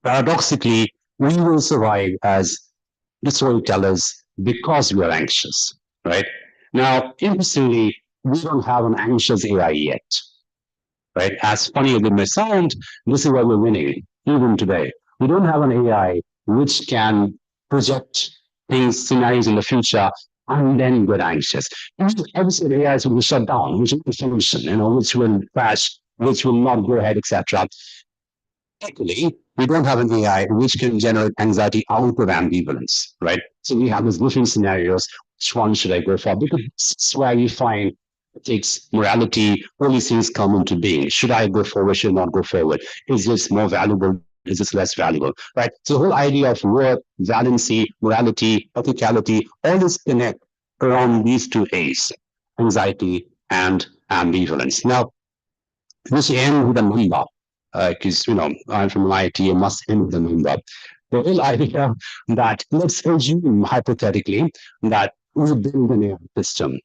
Paradoxically, we will survive as the storytellers because we are anxious, right? Now, interestingly, we don't have an anxious AI yet, right? As funny as it may sound, this is why we're winning, even today. We don't have an AI which can project things, scenarios in the future, and then get anxious. Obviously, AIs will shut down, which will function, which will crash, which will not go ahead, etc. Equally, we don't have an AI which can generate anxiety out of ambivalence, right? So we have these different scenarios. Which one should I go for? Because this is where you find it takes morality, all these things come into being. Should I go forward? Should I not go forward? Is this more valuable? Is this less valuable? Right? So the whole idea of worth, valency, morality, ethicality, all this connect around these two A's, anxiety and ambivalence. Now, this end with a number, because I'm from IT, I must end with a number. The whole idea that let's assume hypothetically that we build an AI system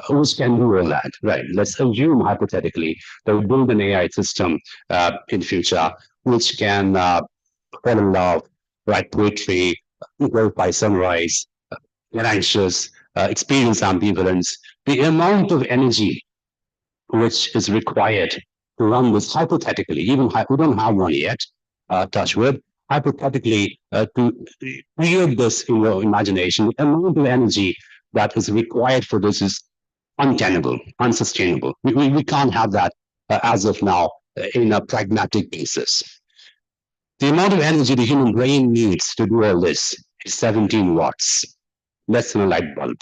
which can do all that, right? Let's assume hypothetically that we build an AI system in future which can fall in love, write poetry, work by sunrise, get anxious, experience ambivalence. The amount of energy which is required to run this hypothetically, even we don't have one yet, touch wood, hypothetically to create this in your imagination, the amount of energy that is required for this is untenable, unsustainable. We can't have that as of now in a pragmatic basis. The amount of energy the human brain needs to do all this is 17 watts, less than a light bulb,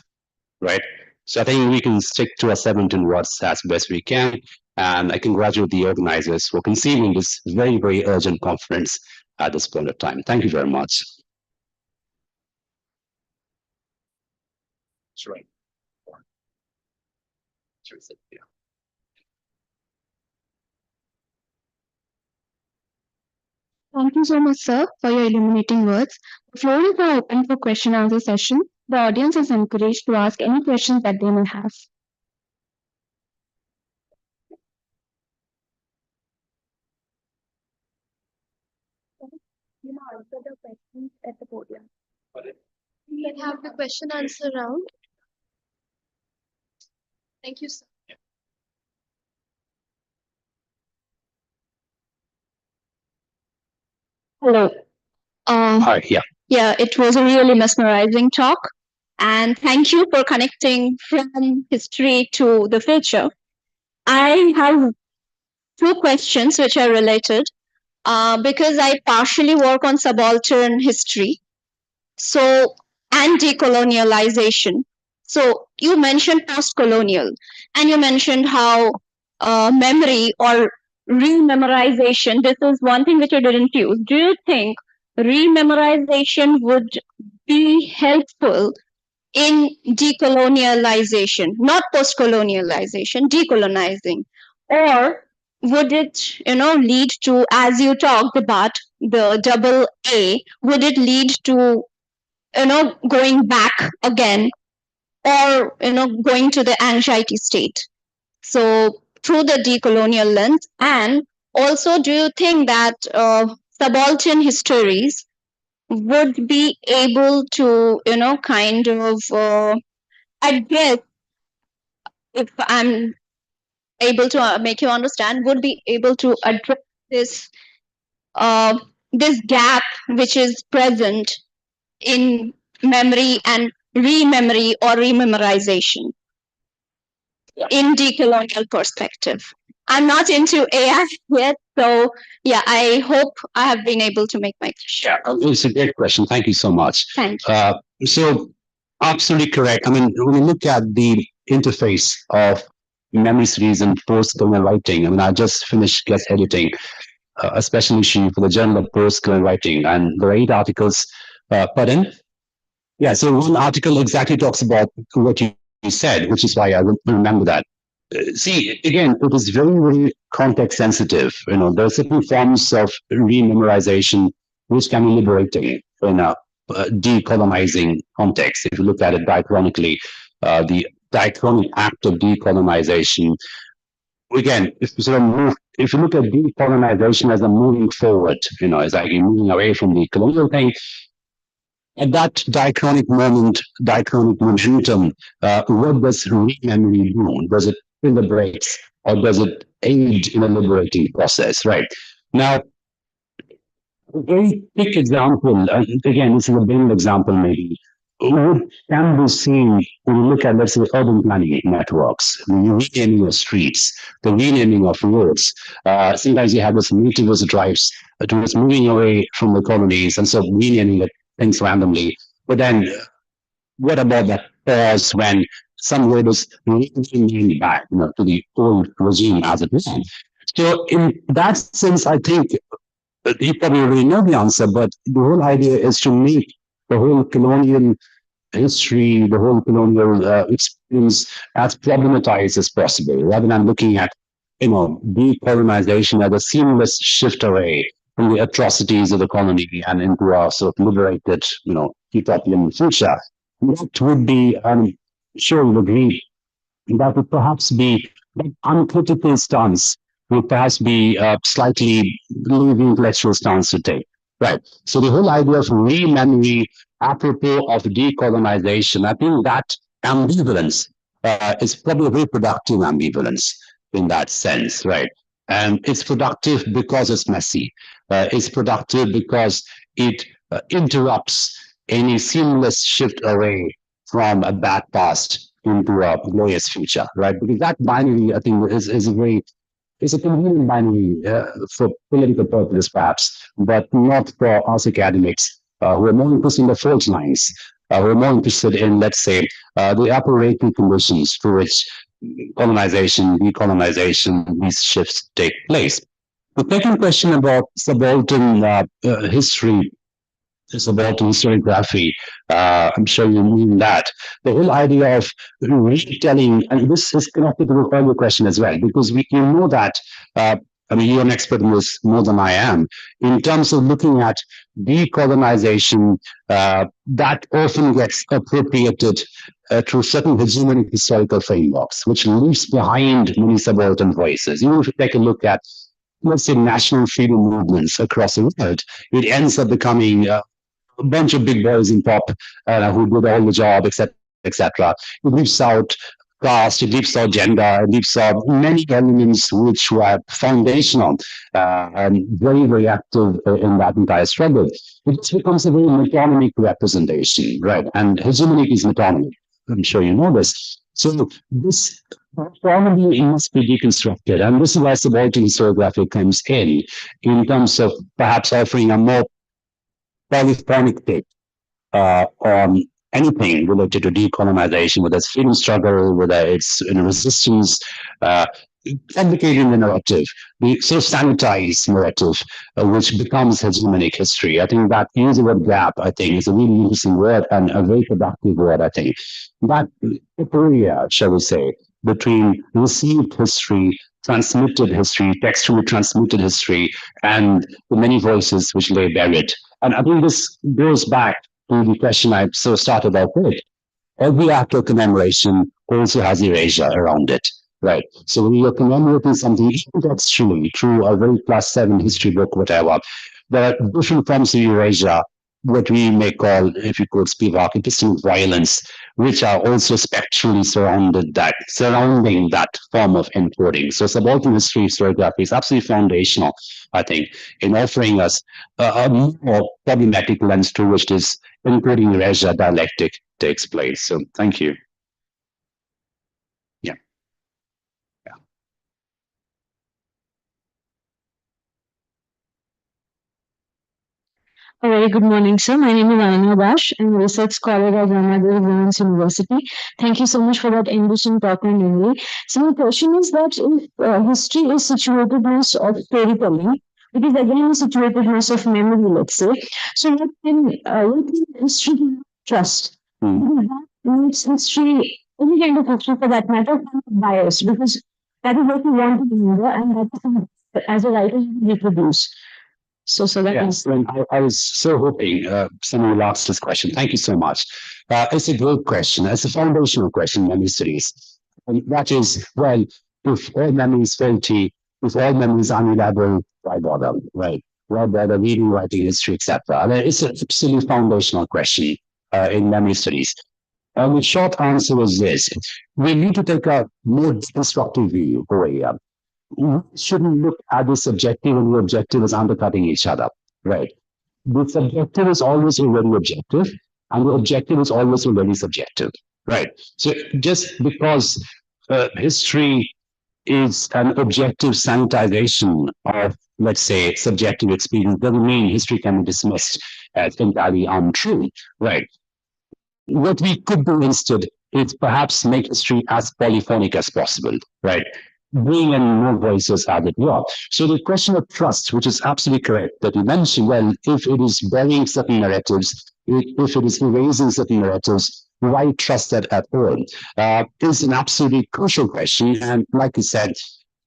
right? So I think we can stick to our 17 watts as best we can. And I congratulate the organizers for conceiving this very, very urgent conference at this point of time. Thank you very much. That's right. Thank you so much, sir, for your illuminating words. The floor is now open for question and answer session. The audience is encouraged to ask any questions that they may have. You may answer the questions at the podium. We can have the question answer round. Thank you, sir. Hello. Hi, yeah. Yeah, it was a really mesmerizing talk. And thank you for connecting from history to the future. I have two questions which are related because I partially work on subaltern history. So, and decolonialization. So, you mentioned post colonial, and you mentioned how memory or rememorization, this is one thing which I didn't use. Do you think rememorization would be helpful in decolonialization, not post colonialization, decolonizing? Or would it, lead to, as you talked about the double A, would it lead to going back again or going to the anxiety state, so through the decolonial lens? And also, do you think that subaltern histories would be able to kind of address, if I'm able to make you understand, would be able to address this uh, this gap which is present in memory and rememory or rememorization in decolonial perspective? I'm not into AI yet, so yeah, I hope I have been able to make my question. It's a great question. Thank you so much. Thank you. So, absolutely correct. I mean, when we look at the interface of memory studies and post-colonial writing, I mean, I just finished guest editing a special issue for the Journal of Post-Colonial Writing, and there are 8 articles put in. Yeah, so one article exactly talks about what you said, which is why I remember that. See, again, it is very, very context sensitive. There are certain forms of rememorization which can be liberating in a decolonizing context. If you look at it diachronically, the diachronic act of decolonization, again, if you look at decolonization as a moving forward, it's like you're moving away from the colonial thing. At that diachronic moment, diachronic momentum, what does rememory do? Does it celebrate or does it aid in a liberating process, right? Now, a very quick example, and again, this is a banal example maybe. What can be seen when you look at, let's say, urban planning networks, the renaming of streets, the renaming of roads. Sometimes you have this nativist drives towards moving away from the colonies and so renaming things randomly. But then what about that pause when some road is renamed back, to the old regime as it was? So in that sense, I think you probably already know the answer, but the whole idea is to make the whole colonial history, the whole colonial experience as problematized as possible, rather than looking at, decolonization as a seamless shift away from the atrocities of the colony and into a sort of liberated, utopian future. That would be, I'm sure you'll agree, that would perhaps be that uncritical stance would perhaps be slightly the intellectual stance to take. Right. So the whole idea of re-memory apropos of decolonization, I think that ambivalence is probably a very productive ambivalence in that sense, right? And it's productive because it's messy. It's productive because it interrupts any seamless shift away from a bad past into a glorious future, right? Because that binary, I think, is a very it's a convenient binary for political purposes, perhaps, but not for us academics who are more interested in the fault lines, who are more interested in, let's say, the operating conditions through which colonization, decolonization, these shifts take place. The second question about subaltern history is about historiography. I'm sure you mean that. The whole idea of retelling, and this is connected to the earlier question as well, because we know that I mean, you're an expert in this more than I am. In terms of looking at decolonization, that often gets appropriated through certain hegemonic historical frameworks, which leaves behind many subaltern voices. Even if you take a look at, let's say, national freedom movements across the world, it ends up becoming a bunch of big boys in pop who did all the job, etc., etc. It leaves out caste, it leaves out gender, it leaves out many elements which were foundational and very, very active in that entire struggle. It just becomes a very metonymic representation, right? And hegemonic is metonymic. I'm sure you know this. So this probably must be deconstructed, and this is why subaltern historiography comes in terms of perhaps offering a more polyphonic take on anything related to decolonization, whether it's freedom struggle, whether it's resistance, uh, advocating the narrative, the so sanitized narrative, which becomes hegemonic history. I think that use the word gap, I think, is a really interesting word and a very productive word, I think. That area, shall we say, between received history, transmitted history, textually transmitted history, and the many voices which lay buried. And I think this goes back to the question I so started out with. Every act of commemoration also has erasure around it, right? So when you're commemorating something, even textually, through a very +7 history book, whatever, there are different forms of erasure, what we may call, if you could speak of epistemic violence, which are also spectrally surrounding that form of encoding. So subaltern history historiography is absolutely foundational, I think, in offering us a more problematic lens through which this encoding erasure dialectic takes place. So thank you. Yeah. A very good morning, sir. My name is Ananya Bash. I'm a research scholar at Ramadev Women's University. Thank you so much for that enriching talk on memory. So my question is that if history is situatedness of storytelling, it is again a situatedness of memory, let's say. So what can history trust? Because that makes history, any kind of history for that matter, kind of biased because that is what we want to remember and that is something as a writer you reproduce. So that is. I was so hoping someone will ask this question. Thank you so much. It's a great question. It's a foundational question in memory studies. And that is, well, if all memory is faulty, if all memory is unreliable, why bother, right? Why bother reading, writing, history, etc.? It's an absolutely foundational question in memory studies. And the short answer is this. We need to take a more deconstructive view over here. We shouldn't look at the subjective and the objective as undercutting each other, right? The subjective is always already objective, and the objective is always already subjective, right? So just because history is an objective sanitization of, let's say, subjective experience doesn't mean history can be dismissed as entirely untrue, right? What we could do instead is perhaps make history as polyphonic as possible, right? Bring in more voices as it were. So the question of trust, which is absolutely correct, that you mentioned, well, if it is burying certain narratives, if it is erasing certain narratives, why trust that at all? Is an absolutely crucial question. And like you said,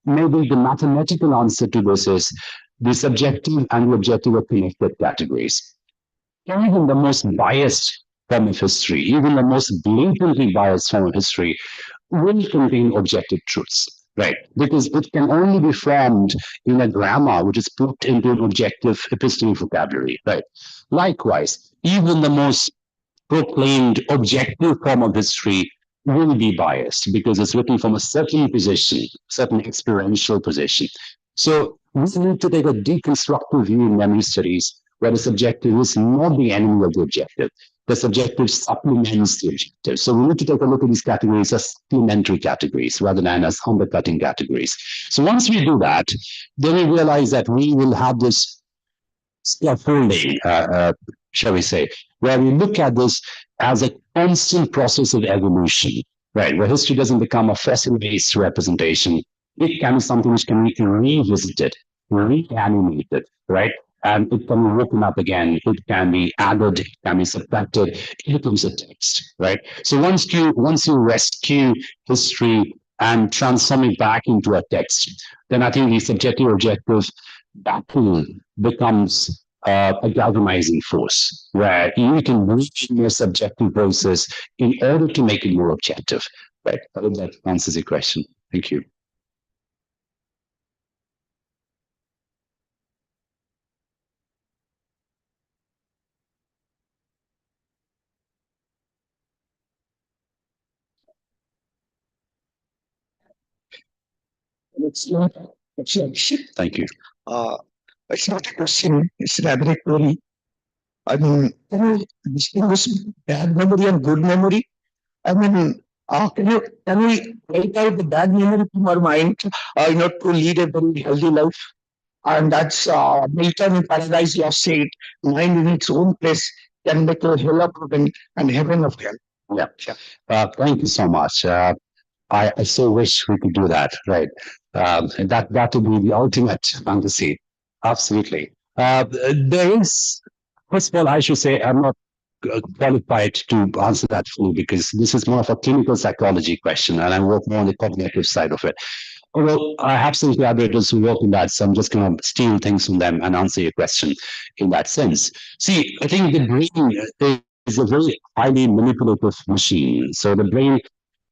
maybe the mathematical answer to this is the subjective and the objective are connected categories. Even the most biased form of history, even the most blatantly biased form of history, will contain objective truths, right? Because it can only be formed in a grammar which is put into an objective epistemic vocabulary, right? Likewise, even the most proclaimed objective form of history will be biased because it's written from a certain position, certain experiential position. So we need to take a deconstructive view in memory studies where the subjective is not the enemy of the objective. The subjective supplements the objective. So we need to take a look at these categories as supplementary categories rather than as undercutting categories. So once we do that, then we realize that we will have this scaffolding, shall we say, where we look at this as a constant process of evolution, right? Where history doesn't become a fossil-based representation. It can be something which can be revisited, reanimated, right? And it can be written up again. It can be added. It can be subtracted. It becomes a text, right? So once you rescue history and transform it back into a text, then I think the subjective objective battle becomes a galvanizing force where you can reach your subjective process in order to make it more objective. Right. I hope that answers your question. Thank you. It's not actually, Thank you. uh, it's not a question, it's rather a query. I mean, can you distinguish bad memory and good memory? I mean, can we take out the bad memory from our mind, to lead a very healthy life? And that's Milton in Paradise Lost said, mind in its own place can make a hell of heaven and heaven of hell. Yeah. Thank you so much. I so wish we could do that. Right. That would be the ultimate fantasy. Absolutely. There is, first of all, I should say I'm not qualified to answer that fully because this is more of a clinical psychology question, and I work more on the cognitive side of it. Although I have some collaborators who work in that, so I'm just going to steal things from them and answer your question in that sense. See, I think the brain is a very highly manipulative machine. So the brain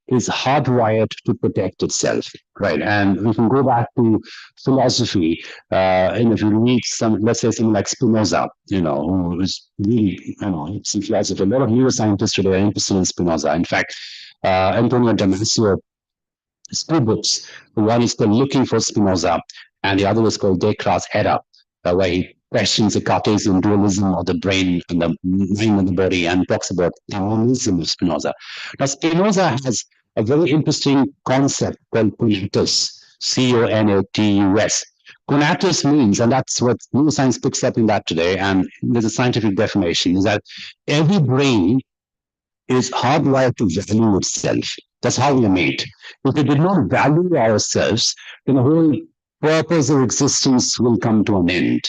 is hardwired to protect itself, right? And we can go back to philosophy, and if you read some, let's say someone like Spinoza, who is really, it's a philosopher. A lot of neuroscientists today are interested in Spinoza. In fact, Antonio Damasio has two books. One is called Looking for Spinoza, and the other is called Descartes' Era, where he questions the Cartesian dualism of the brain and the mind and the body and talks about the monism of Spinoza. Now, Spinoza has a very interesting concept called conatus, Conatus. Conatus means, and that's what neuroscience picks up in that today, and there's a scientific definition, is that every brain is hardwired to value itself. That's how we are made. If we did not value ourselves, then the whole purpose of existence will come to an end.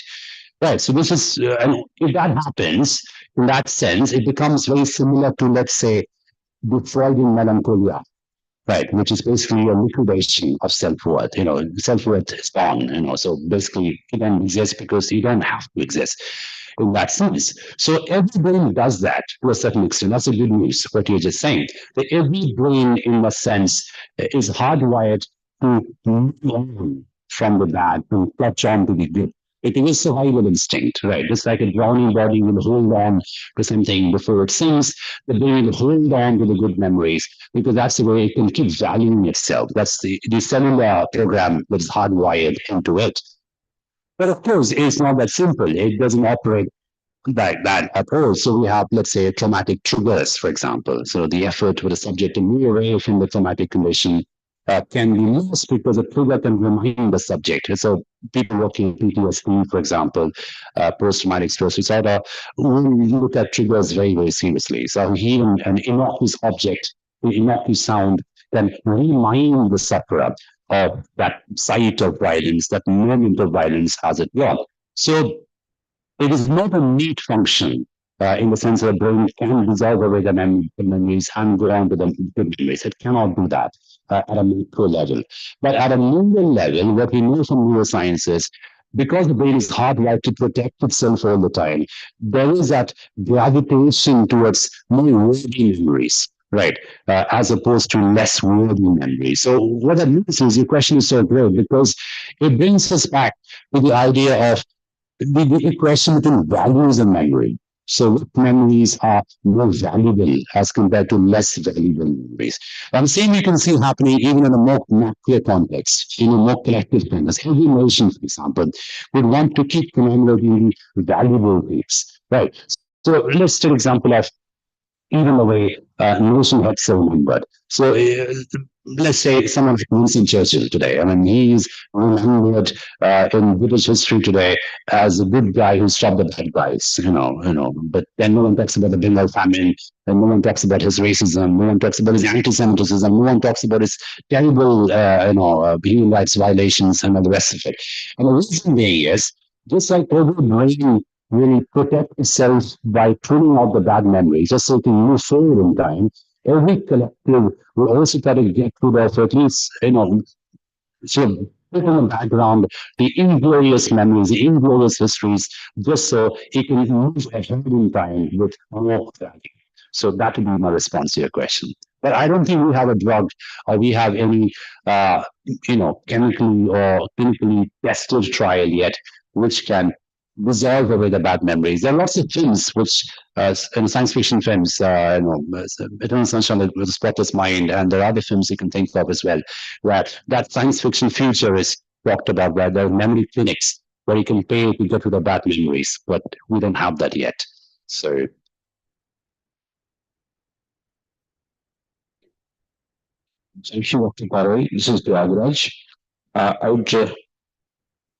Right. So this is, and if that happens, in that sense, it becomes very similar to, let's say, the Freudian melancholia, right, which is basically a liquidation of self-worth. Self-worth is gone, so basically you don't exist because you don't have to exist in that sense. So every brain does that to a certain extent. That's the good news, what you're just saying. That every brain, in a sense, is hardwired to move on from the bad, to clutch on to the good. It is survival instinct, right? Just like a drowning body will hold on to something before it sinks, the brain will hold on to the good memories because that's the way it can keep valuing itself. That's the cellular program that is hardwired into it. But of course, it's not that simple. It doesn't operate like that at all. So we have, let's say, traumatic triggers, for example. So the effort for the subject to move away from the traumatic condition can be lost because a trigger can remind the subject. So people working PTSD, for example, post-traumatic stress disorder, we look at triggers very, very seriously. So even an innocuous object, an innocuous sound can remind the sufferer of that sight of violence, that moment of violence, as it were. So it is not a neat function in the sense that the brain can dissolve away the memories and go on to the memories. It cannot do that at a macro level. But at a neural level, what we know from neuroscience is because the brain is hardwired to protect itself all the time, there is that gravitation towards more worthy memories. Right, as opposed to less worthy memories. So what that means is your question is so great because it brings us back to the idea of the question between values and memory. So what memories are more valuable as compared to less valuable memories? And the same you can see happening even in a more macro context, in a more collective context. Every nation, for example, would want to keep commemorating the valuable things. Right. So let's take an example of even the way nation had so remembered. So let's say someone like Winston Churchill today. I mean, he's remembered in British history today as a good guy who stopped the bad guys. But then no one talks about the Bengal famine, and no one talks about his racism, no one talks about his anti-Semitism, no one talks about his terrible, human rights violations and all the rest of it. And the reason being is just like every brain really protect itself by tuning out the bad memories, just so it can move forward in time. every collective will also try to get rid of at least, sort of put in the background the inglorious memories, the inglorious histories, just so it can move ahead in time with more value. So that would be my response to your question. But I don't think we have a drug or we have any, chemically or clinically tested trial yet, which can resolve away the bad memories. There are lots of films which, in science fiction films, Eternal Sunshine of the Spotless Mind, and there are other films you can think of as well, where that science fiction future is talked about, where there are memory clinics where you can pay to get rid of bad memories, but we don't have that yet. So thank you, Dr. Paroi. This is Pragraj. I would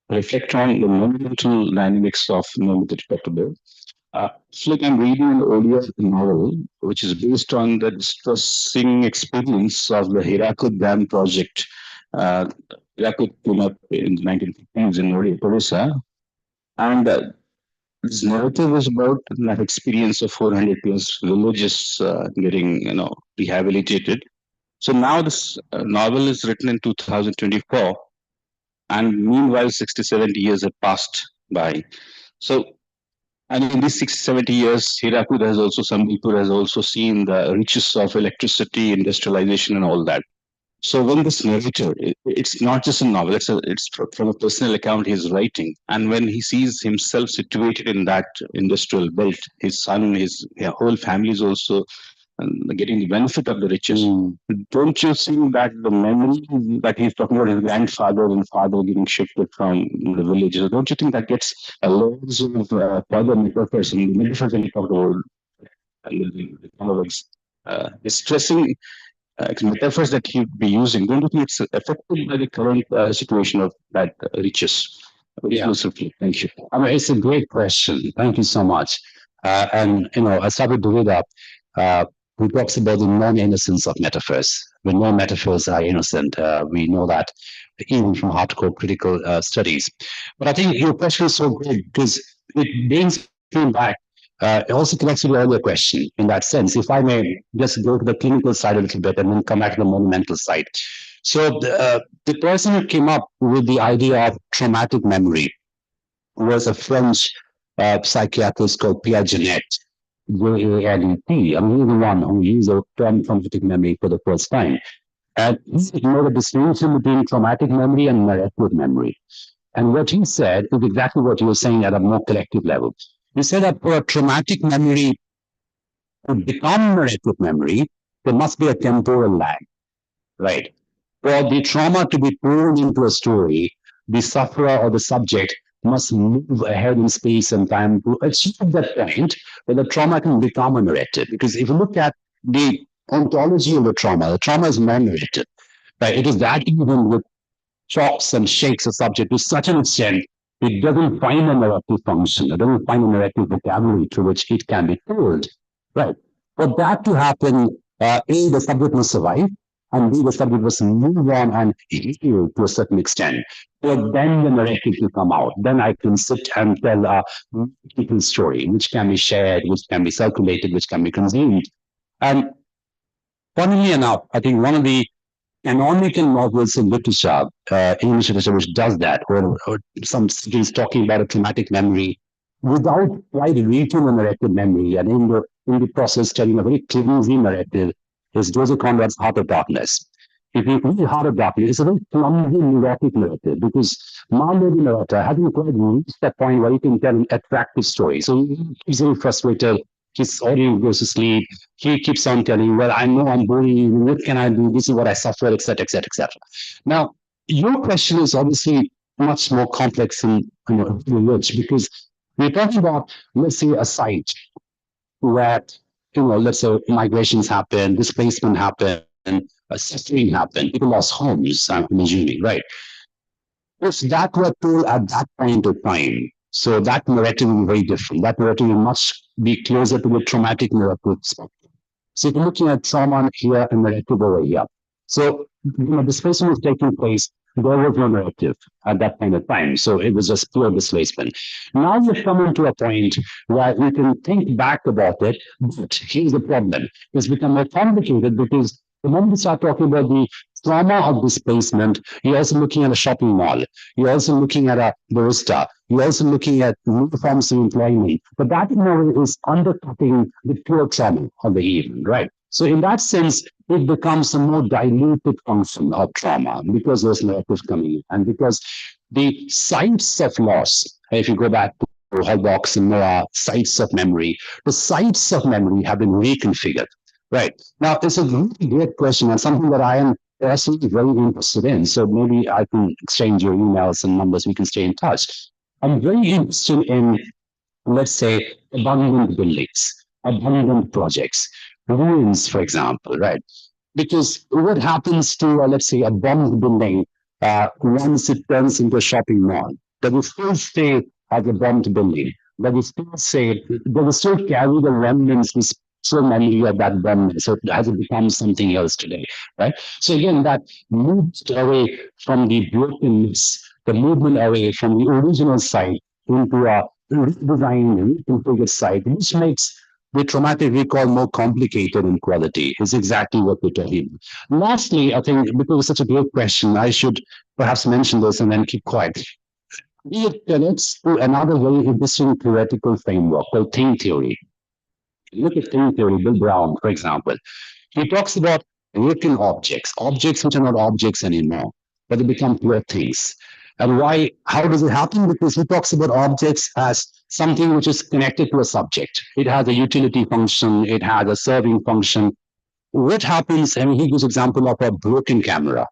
reflect on the monumental dynamics of memory that you talked about. It's like I'm reading an earlier novel, which is based on the distressing experience of the Hirakud Dam project. Uh, Hirakud came up in the 1950s in Odisha, and this narrative is about that experience of 400 plus villages getting, rehabilitated. So now this novel is written in 2024, and meanwhile 60, 70 years have passed by. So, and in these 60, 70 years, Hirakud has also, some people has also seen the riches of electricity, industrialization, and all that. So when this narrator, it's not just a novel, it's from a personal account he's writing. And when he sees himself situated in that industrial belt, his son, his whole family is also getting the benefit of the riches. Don't you think that the memory that he's talking about his grandfather and father getting shifted from the villages, don't you think that gets a loads of further metaphors and metaphors when you talk about distressing metaphors that he'd be using? Don't you think it's affected by the current situation of that riches? Yeah. Thank you. I mean, it's a great question. Thank you so much. And as Sabit Durida, who talks about the non-innocence of metaphors. When no metaphors are innocent, we know that even from hardcore critical studies. But I think your question is so great because it brings me back. It also connects to the earlier question in that sense. If I may just go to the clinical side a little bit and then come back to the monumental side. So the person who came up with the idea of traumatic memory was a French psychiatrist called Pierre Janet, Janet. I mean, he's the one who used the term traumatic memory for the first time. And he made a distinction between traumatic memory and narrative memory. And what he said is exactly what you were saying at a more collective level. He said that for a traumatic memory to become narrative memory, there must be a temporal lag, right? For the trauma to be thrown into a story, the sufferer or the subject must move ahead in space and time to achieve that point where the trauma can become a narrative. Because if you look at the ontology of the trauma is non-narrative. Right? It is that even with chops and shakes a subject to such an extent, it doesn't find a narrative function. It doesn't find a narrative vocabulary through which it can be told. Right? For that to happen, A, the subject must survive, and B, the subject must move on and heal to a certain extent. But then the narrative will come out. Then I can sit and tell a multiple story, which can be shared, which can be circulated, which can be consumed. And funnily enough, I think one of the canonical novels in literature, English literature, which does that, or some students talking about a traumatic memory without quite reaching a narrative memory, and in the process telling a very clumsy narrative, is Joseph Conrad's Heart of Darkness. If you read Heart of Darkness, it's a very clumsy neurotic narrative because Marlowe, the narrator, hasn't quite reached that point where he can tell an attractive story. So he's very frustrated. His audience goes to sleep. He keeps on telling, well, I know I'm boring you. What can I do? This is what I suffer, etc., etc., etc. Now, your question is obviously much more complex and rich because we're talking about, let's say, a site where, let's say migrations happen, displacement happen, suffering happen, people lost homes, I'm assuming, right? If that were told at that point of time, so that narrative will be very different. That narrative will much be closer to the traumatic narrative spectrum. So if you're looking at trauma here and narrative over here. So, displacement is taking place there was no narrative at that point of time. So it was just pure displacement. Now we've come into a point where we can think back about it, but here's the problem. It's become more complicated because the moment we start talking about the trauma of displacement, you're also looking at a shopping mall. You're also looking at a barista. You're also looking at new forms of employment. But that in a way is undercutting the pure trauma of the event, right? So in that sense, it becomes a more diluted function of trauma because there's narrative coming in. And because the sites of loss, if you go back to Hallbox and Noah, sites of memory, the sites of memory have been reconfigured. Right. Now, it's a really great question and something that I am personally very interested in. So maybe I can exchange your emails and numbers. We can stay in touch. I'm very interested in, let's say, abandoned buildings, abandoned projects, ruins, for example, right? Because what happens to, let's say, a bombed building once it turns into a shopping mall? That will still stay as a bombed building. That will still say, they will still carry the remnants, the spiritual memory of that bomb. So has it become something else today, right? So again, that moved away from the brokenness, the movement away from the original site into a redesigned, reconfigured site, which makes the traumatic recall more complicated in quality is exactly what we're talking about. Lastly, I think because it was such a great question, I should perhaps mention this and then keep quiet. It connects to another very interesting theoretical framework called thing theory. Look at thing theory, Bill Brown, for example. He talks about working objects, objects which are not objects anymore, but they become pure things. And why? How does it happen? Because he talks about objects as something which is connected to a subject. It has a utility function. It has a serving function. What happens? I mean, he gives example of a broken camera.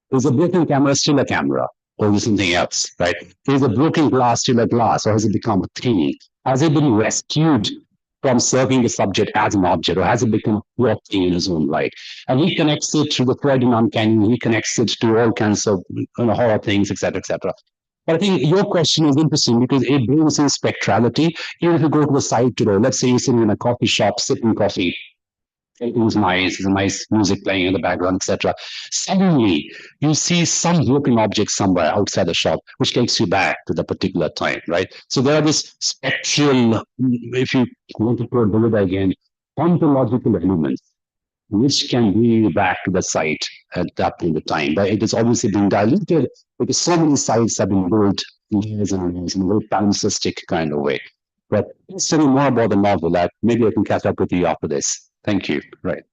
Is a broken camera still a camera, or is something else? Right? Is a broken glass still a glass, or has it become a thing? Has it been rescued from serving the subject as an object, or has it become a pure thing in its own right? And he connects it to the Freudian uncanny, he connects it to all kinds of horror things, etc., etc. But I think your question is interesting because it brings in spectrality. Even if you go to a site today, let's say you're sitting in a coffee shop, sipping coffee, it was nice, there's nice music playing in the background, etc. Suddenly, you see some broken object somewhere outside the shop, which takes you back to the particular time, right? So there are this spectral, if you want to put it again, ontological elements which can bring you back to the site at that point of time. But it is obviously being diluted because so many sites have been built years and years in a very palimpsestic kind of way. But let's tell you more about the novel. That maybe I can catch up with you after this. Thank you. Right.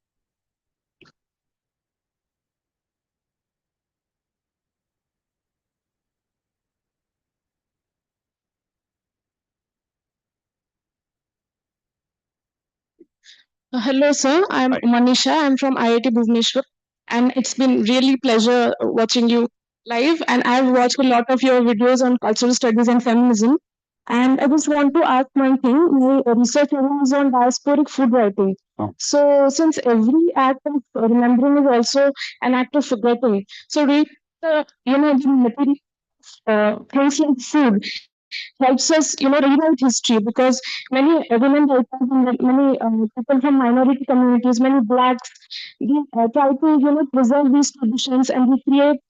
Hello, sir. I'm Hi. Manisha. I'm from IIT Bhubaneswar, and it's been really pleasure watching you live. And I've watched a lot of your videos on cultural studies and feminism. And I just want to ask one thing. My research area is on diasporic food writing. Oh. So, since every act of remembering is also an act of forgetting, so read the material things like food helps us, rewrite history because many women writers and many people from minority communities, many blacks, they try to, preserve these traditions and recreate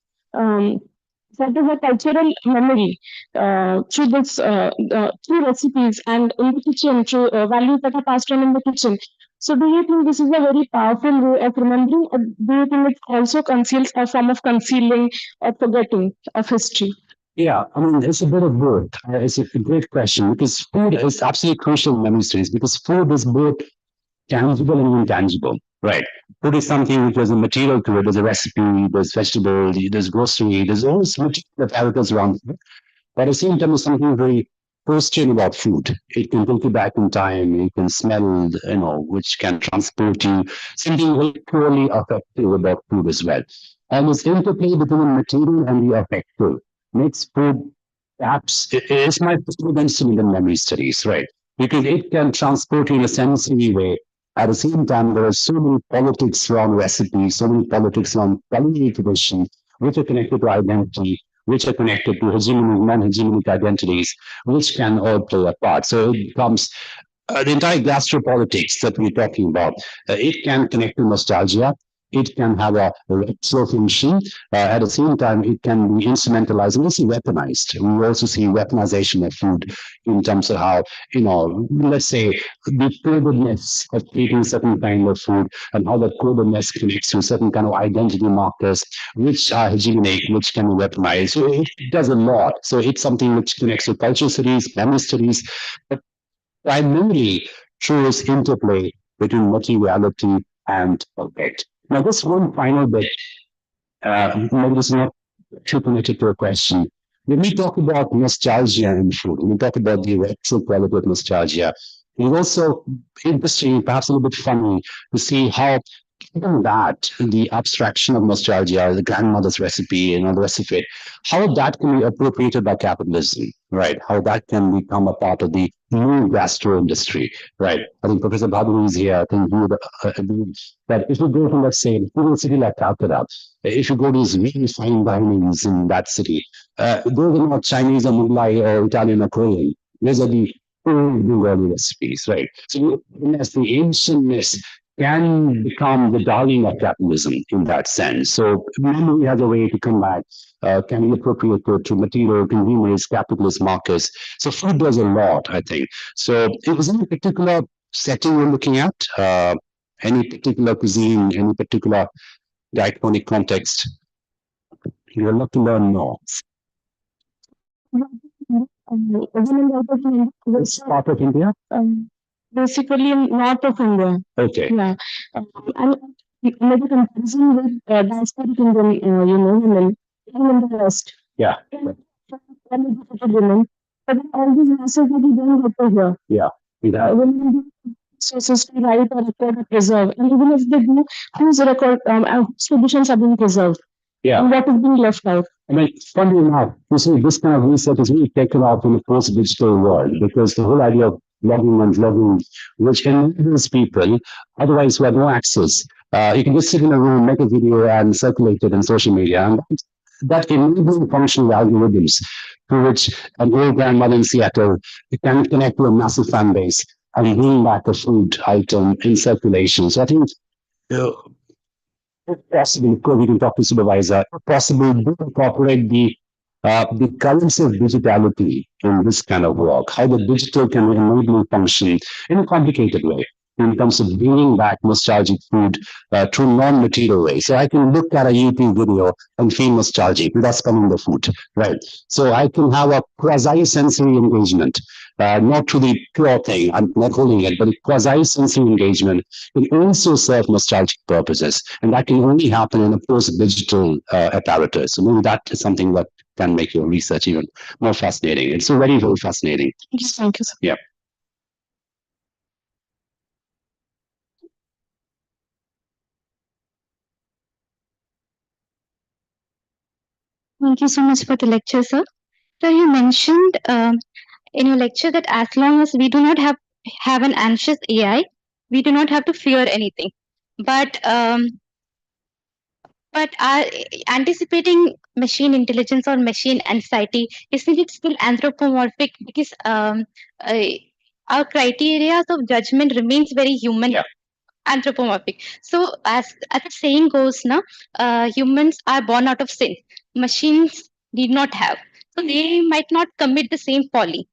that is a cultural memory through through recipes and in the kitchen, through values that are passed on in the kitchen. So, do you think this is a very powerful way of remembering, or do you think it also conceals a form of concealing or forgetting of history? Yeah, I mean, it's a bit of both. It's a great question because food is absolutely crucial in memory studies because food is both tangible and intangible, right? Food is something which has a material to it. There's a recipe, there's vegetable, there's grocery, there's all this material that happens around it. But at the same time, there's something very Christian about food. It can take you back in time. You can smell, which can transport you. Something very purely affective about food as well. And this interplay between the material and the affective makes food perhaps it is my personal instrument in memory studies, right? Because it can transport you in a sensory way. At the same time, there are so many politics around recipes, so many politics around culinary tradition, which are connected to identity, which are connected to hegemonic, non-hegemonic identities, which can all play a part. So it becomes the entire gastropolitics that we're talking about. It can connect to nostalgia. it can have a retro function. At the same time, it can be instrumentalized and also weaponized. We also see weaponization of food in terms of how, let's say the codedness of eating certain kind of food and how that codedness connects to certain kind of identity markers, which are hygienic, which can be weaponized. So it does a lot. So it's something which connects to cultural studies, memory studies, but primarily through this interplay between materiality and object. Now, this one final bit, maybe this is not too connected to a question. When we talk about nostalgia in food, when we talk about the retro quality of nostalgia, it's also interesting, perhaps a little bit funny, to see how given that the abstraction of nostalgia, the grandmother's recipe and all the rest of it, how that can be appropriated by capitalism, right? How that can become a part of the new gastro industry, right? I think Professor Bhaduri is here. I think he would agree that if you go to, let's say, a city like Calcutta, if you go to these really fine dinings in that city, those are not Chinese or Mughlai or Italian or Korean. Those are the old Bengali recipes, right? So as the ancientness can become the darling of capitalism in that sense. So memory has a way to come back, can be appropriated to material, convenience, capitalist markets. So food does a lot, I think. So it was any particular setting we're looking at, any particular cuisine, any particular iconic context. You're not to learn more. It's part of India? Basically north of India. Okay. Yeah. And maybe comparison with diasporic Indian, women in the West. Yeah. Women. But all these masses that we don't get to hear. Yeah. Women sources to write or record or preserve. And even if they do, whose record, whose traditions are being preserved? Yeah. And what is being left out? I mean, funny enough, you see, this kind of research is really taken off in the post-digital world because the whole idea of logging and vlogging, which enables people, otherwise who have no access, you can just sit in a room, make a video and circulate it on social media. And that enabling functional algorithms through which an old grandmother in Seattle can connect to a massive fan base and bring back a food item in circulation. So I think if possible, we can talk to supervisor, if possible, do incorporate the currency of digitality in this kind of work, how the digital can enable function in a complicated way in terms of bringing back nostalgic food through non-material ways. So I can look at a YouTube video and feel nostalgic without spending the food, right? So I can have a quasi-sensory engagement, not to the pure thing, I'm not holding it, but a quasi-sensory engagement can also serve nostalgic purposes. And that can only happen in a post-digital apparatus. So maybe that is something that can make your research even more fascinating. It's so very, very fascinating. Thank you. Yeah. Thank you so much for the lecture, sir. So you mentioned in your lecture that as long as we do not have an anxious AI, we do not have to fear anything. But anticipating machine intelligence or machine anxiety, isn't it still anthropomorphic? Because our criteria of judgment remains very human. Yeah. Anthropomorphic. So as the saying goes, now humans are born out of sin. Machines need not have. So they might not commit the same folly.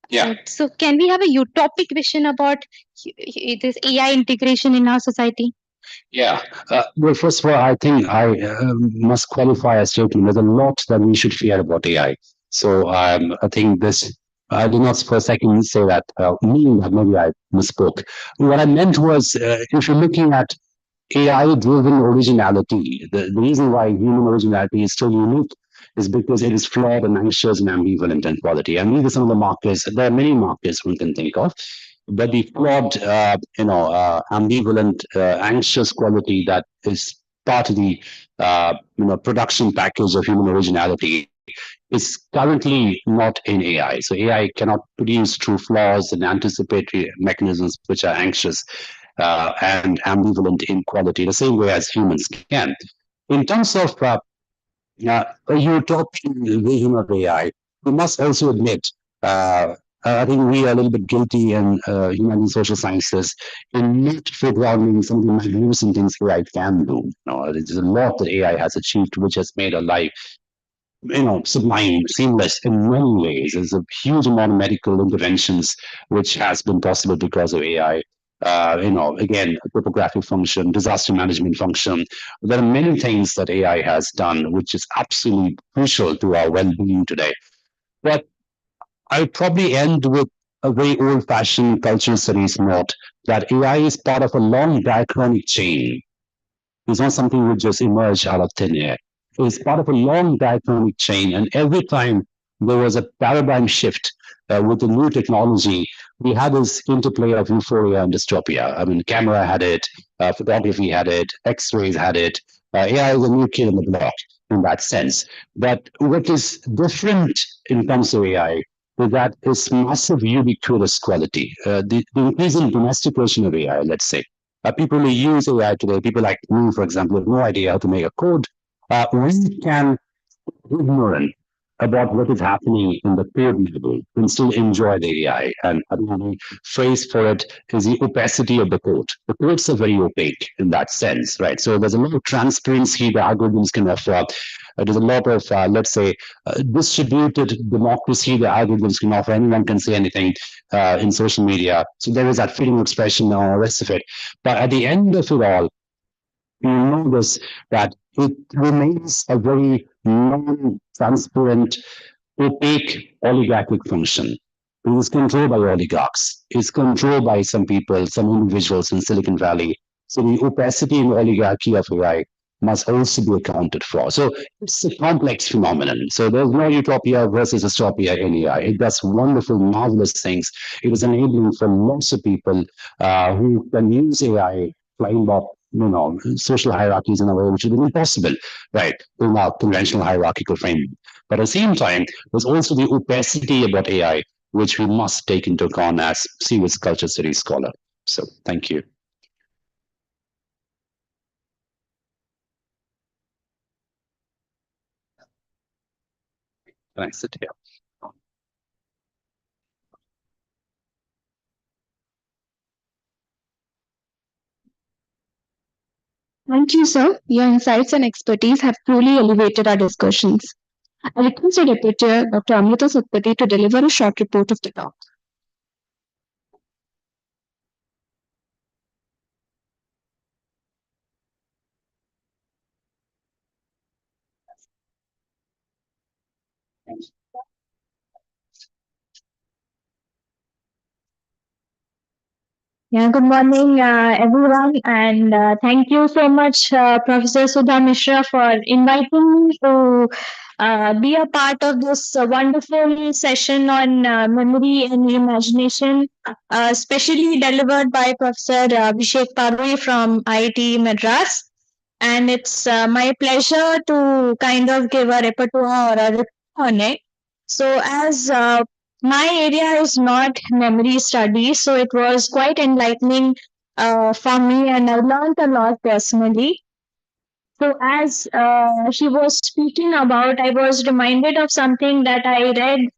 Yeah. So can we have a utopic vision about this AI integration in our society? Yeah. Well, first of all, I think I must qualify a statement. There's a lot that we should fear about AI. So I think this, I did not for a second say that, meaning that maybe I misspoke. What I meant was, if you're looking at AI-driven originality, the reason why human originality is so unique is because it is flawed and anxious and ambivalent in quality. And these are some of the markers. There are many markers we can think of, but the flawed, ambivalent, anxious quality that is part of the, production package of human originality is currently not in AI. So AI cannot produce true flaws and anticipatory mechanisms which are anxious and ambivalent in quality, the same way as humans can. In terms of a utopian vision of AI, we must also admit I think we are a little bit guilty in human and social sciences in not foregrounding some of the magnificent things AI can do. There's a lot that AI has achieved, which has made our life sublime, seamless in many ways. There's a huge amount of medical interventions which has been possible because of AI. Again, topographic function, disaster management function. There are many things that AI has done, which is absolutely crucial to our well-being today. But I'll probably end with a very old-fashioned cultural studies note that AI is part of a long diachronic chain. It's not something which just emerged out of thin air. It's part of a long diachronic chain, and every time there was a paradigm shift with the new technology, we had this interplay of euphoria and dystopia. I mean, camera had it, photography had it, X-rays had it. AI is a new kid on the block in that sense. But what is different in terms of AI is that its massive ubiquitous quality, the increasing domestication of AI, let's say. People who use AI today, people like me, for example, have no idea how to make a code. We can be ignorant about what is happening in the code level and still enjoy the AI. And I think the phrase for it is the opacity of the code. The codes are very opaque in that sense, right? So there's a lot of transparency the algorithms can offer. There's a lot of, let's say, distributed democracy the algorithms can offer. Anyone can say anything in social media. So there is that freedom of expression and all the rest of it. But at the end of it all, you know this, that it remains a very non-transparent, opaque oligarchic function. It is controlled by oligarchs. It's controlled by some people, some individuals in Silicon Valley. So the opacity and oligarchy of AI must also be accounted for. So it's a complex phenomenon. So there's no utopia versus dystopia in AI. It does wonderful, marvelous things. It is enabling for lots of people who can use AI, climb up social hierarchies in a way which is impossible, right, in our conventional hierarchical framework. But at the same time, there's also the opacity about AI, which we must take into account as serious culture studies scholar. So thank you. Can I sit here? Thank you, sir. Your insights and expertise have truly elevated our discussions. I request the Deputy Dr. Amrita Satpathy to deliver a short report of the talk. Yeah, good morning, everyone, and thank you so much, Professor Sudha Mishra, for inviting me to be a part of this wonderful session on memory and imagination, especially delivered by Professor Abhishek Paroi from IIT Madras. And it's my pleasure to kind of give a repertoire or a report on it. So, as my area is not memory studies, so it was quite enlightening for me, and I learned a lot personally. So, as she was speaking about, I was reminded of something that I read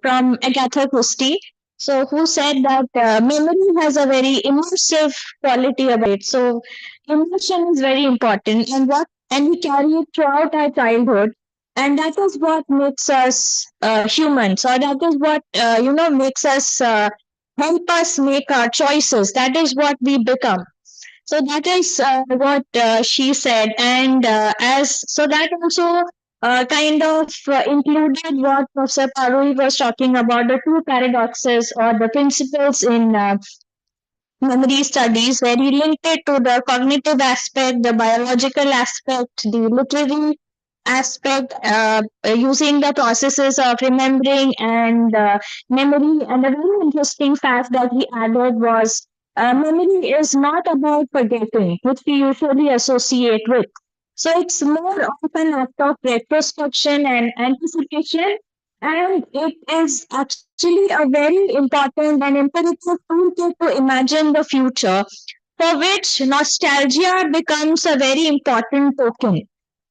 from Agatha Christie. So, who said that memory has a very immersive quality about it. So, immersion is very important, and we carry it throughout our childhood, and that is what makes us humans, or that is what makes us help us make our choices. That is what we become. So that is what she said, and as so that also kind of included what Professor Paroi was talking about, the two paradoxes or the principles in memory studies, where he linked it to the cognitive aspect, the biological aspect, the literary aspect, using the processes of remembering and memory. And a very interesting fact that he added was memory is not about forgetting, which we usually associate with. So it's more of an act of retrospection and anticipation, and it is actually a very important and imperative toolkit to imagine the future, for which nostalgia becomes a very important token.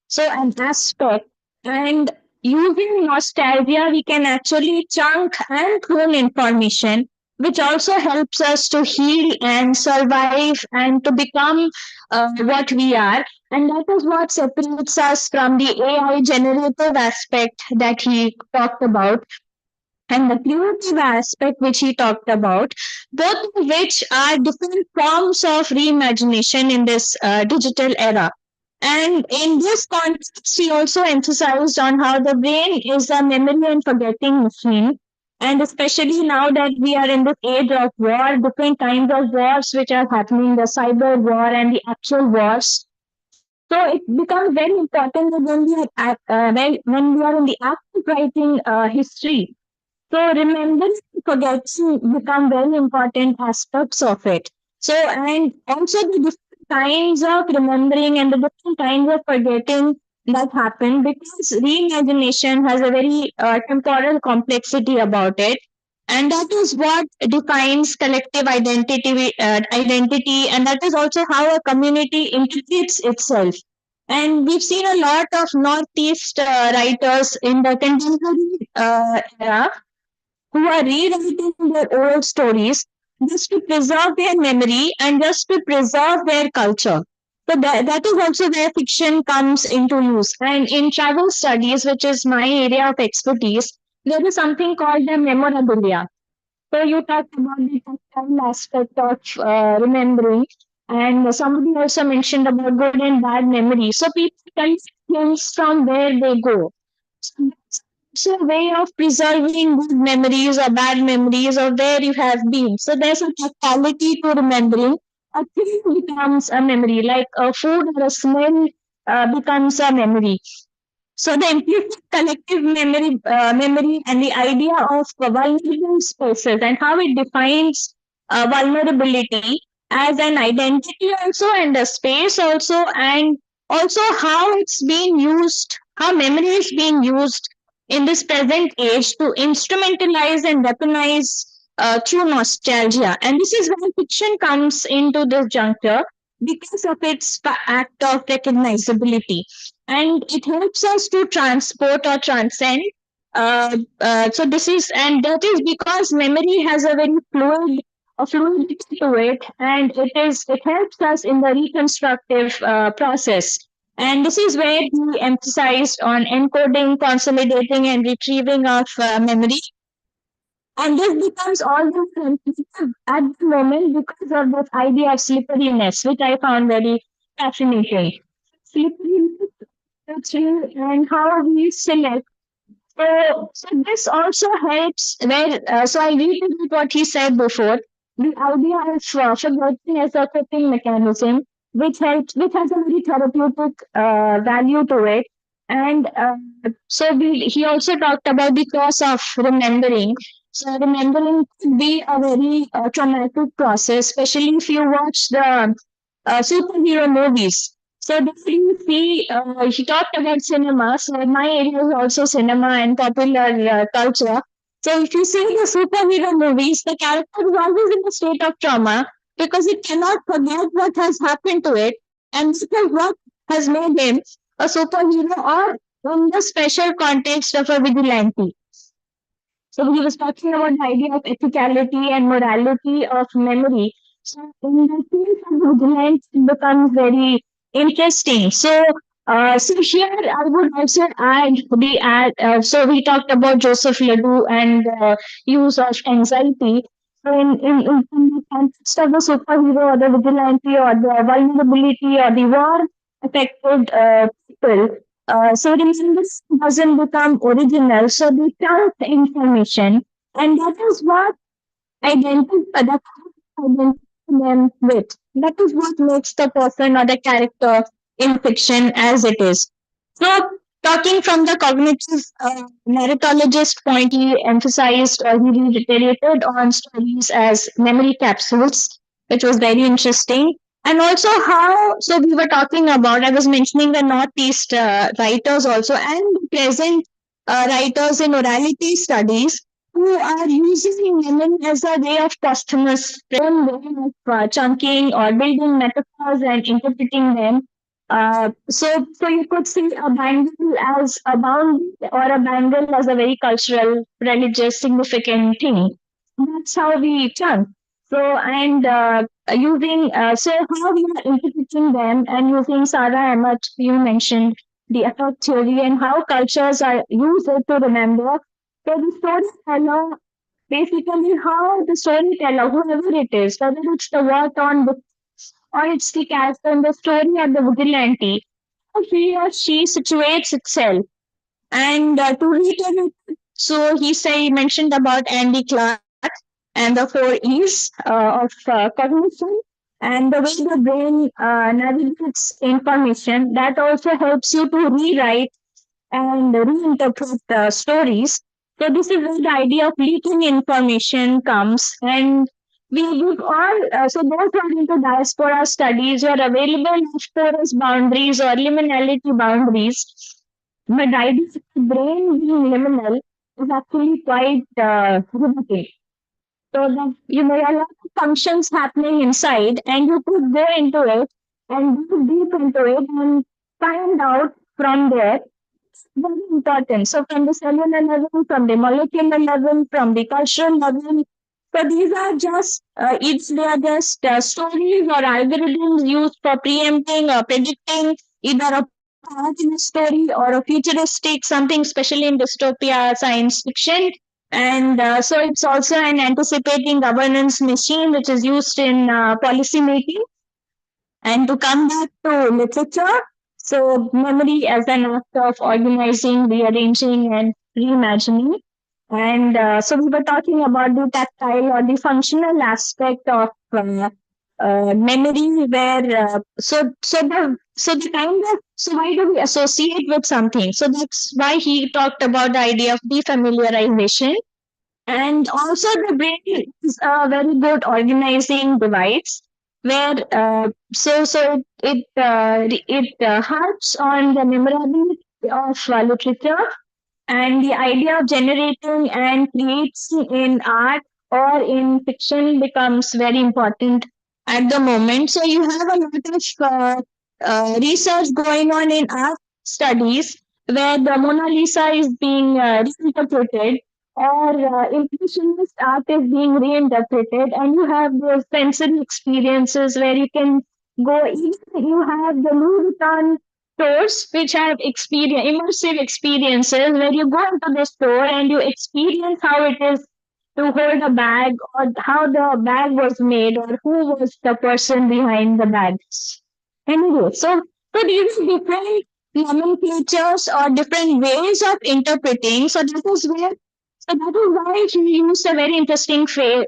So, an aspect. And using nostalgia, we can actually chunk and clone information, which also helps us to heal and survive and to become what we are. And that is what separates us from the AI generative aspect that he talked about and the creative aspect which he talked about, both of which are different forms of reimagination in this digital era. And in this context, he also emphasized on how the brain is a memory and forgetting machine. And especially now that we are in this age of war, different kinds of wars which are happening, the cyber war and the actual wars. So it becomes very important that when we are when we are in the act of writing history, so remembering forgetting become very important aspects of it. So and also the different kinds of remembering and the different kinds of forgetting that happen because reimagination has a very temporal complexity about it. And that is what defines collective identity, and that is also how a community integrates itself. And we've seen a lot of Northeast writers in the contemporary era who are rewriting their old stories just to preserve their memory and just to preserve their culture. So that is also where fiction comes into use. And in travel studies, which is my area of expertise, there is something called the memorabilia. So you talked about the tactile aspect of remembering, and somebody also mentioned about good and bad memory. So people can things from where they go. So it's a way of preserving good memories or bad memories or where you have been. So there's a tactility to remembering. A thing becomes a memory, like a food or a smell becomes a memory. So the implicit collective memory and the idea of vulnerable spaces and how it defines vulnerability as an identity also and a space also, and also how it's being used, how memory is being used in this present age to instrumentalize and weaponize through nostalgia. And this is where fiction comes into this juncture because of its act of recognizability, and it helps us to transport or transcend. So this is, and that is because memory has a very fluidity to it, and it helps us in the reconstructive process. And this is where we emphasized on encoding, consolidating, and retrieving of memory. And this becomes all the sensitive at the moment because of this idea of slipperiness, which I found very fascinating. Slipperiness, that's real, and how we select. So this also helps where, so I repeat what he said before, the idea of forgetting as a coping mechanism, which has a very therapeutic value to it. And he also talked about the cost of remembering. So remembering could be a very traumatic process, especially if you watch the superhero movies. So definitely see, he talked about cinema. So my area is also cinema and popular culture. So if you see the superhero movies, the character is always in a state of trauma because it cannot forget what has happened to it, and this is what has made him a superhero or in the special context of a vigilante. So he was talking about the idea of ethicality and morality of memory. So in the case of vigilance, it becomes very interesting. So here I would also add so we talked about Joseph Ledoux and use of anxiety. So in the context of the superhero or the vigilante or the vulnerability or the war affected people, so remembrance doesn't become original, so they count the information, and that is what that identify them with. That is what makes the person or the character in fiction as it is. So, talking from the cognitive narratologist point, he emphasized or he reiterated on stories as memory capsules, which was very interesting. And also how, so we were talking about, I was mentioning the Northeast writers also, and the present writers in orality studies who are using memory as a way of posthumous way of chunking or building metaphors and interpreting them. So you could see a bangle as a boundary or a bangle as a very cultural, religious, significant thing. That's how we turn. So and so how we are interpreting them and using Sarah Ahmed, you mentioned the effect theory and how cultures are used to remember. So the storyteller, basically how the storyteller, whoever it is, whether it's the word on the or it's the character in the story or the vigilante, how he or she situates itself. And to reiterate, so he mentioned about Andy Clark and the four E's of cognition and the way the brain navigates information. That also helps you to rewrite and reinterpret stories. So this is where the idea of leaking information comes, and we've all so those who are into diaspora studies are available as porous boundaries or liminality boundaries. But the idea of the brain being liminal is actually quite riveting. So that a lot of functions happening inside, and you could go into it and go deep into it and find out from there very important. So from the cellular level, from the molecular level, from the cultural level. So these are just they are just stories or algorithms used for preempting or predicting either a part in a story or a futuristic something, especially in dystopia science fiction. And so it's also an anticipating governance machine which is used in policy making. And to come back to literature, so memory as an act of organizing, rearranging, and reimagining. And so we were talking about the tactile or the functional aspect of memory, where so the kind of so why do we associate with something? So that's why he talked about the idea of defamiliarization, and also the brain is a very good organizing device where it harps on the memorability of literature and the idea of generating and creating in art or in fiction becomes very important at the moment. So you have a lot of research going on in art studies where the Mona Lisa is being reinterpreted or impressionist art is being reinterpreted, and you have those sensory experiences where you can go. Even you have the Louis Vuitton stores which have immersive experiences where you go into the store and you experience how it is to hold a bag or how the bag was made or who was the person behind the bag. Anyway, so these different nomenclatures or different ways of interpreting. So that is why he used a very interesting phrase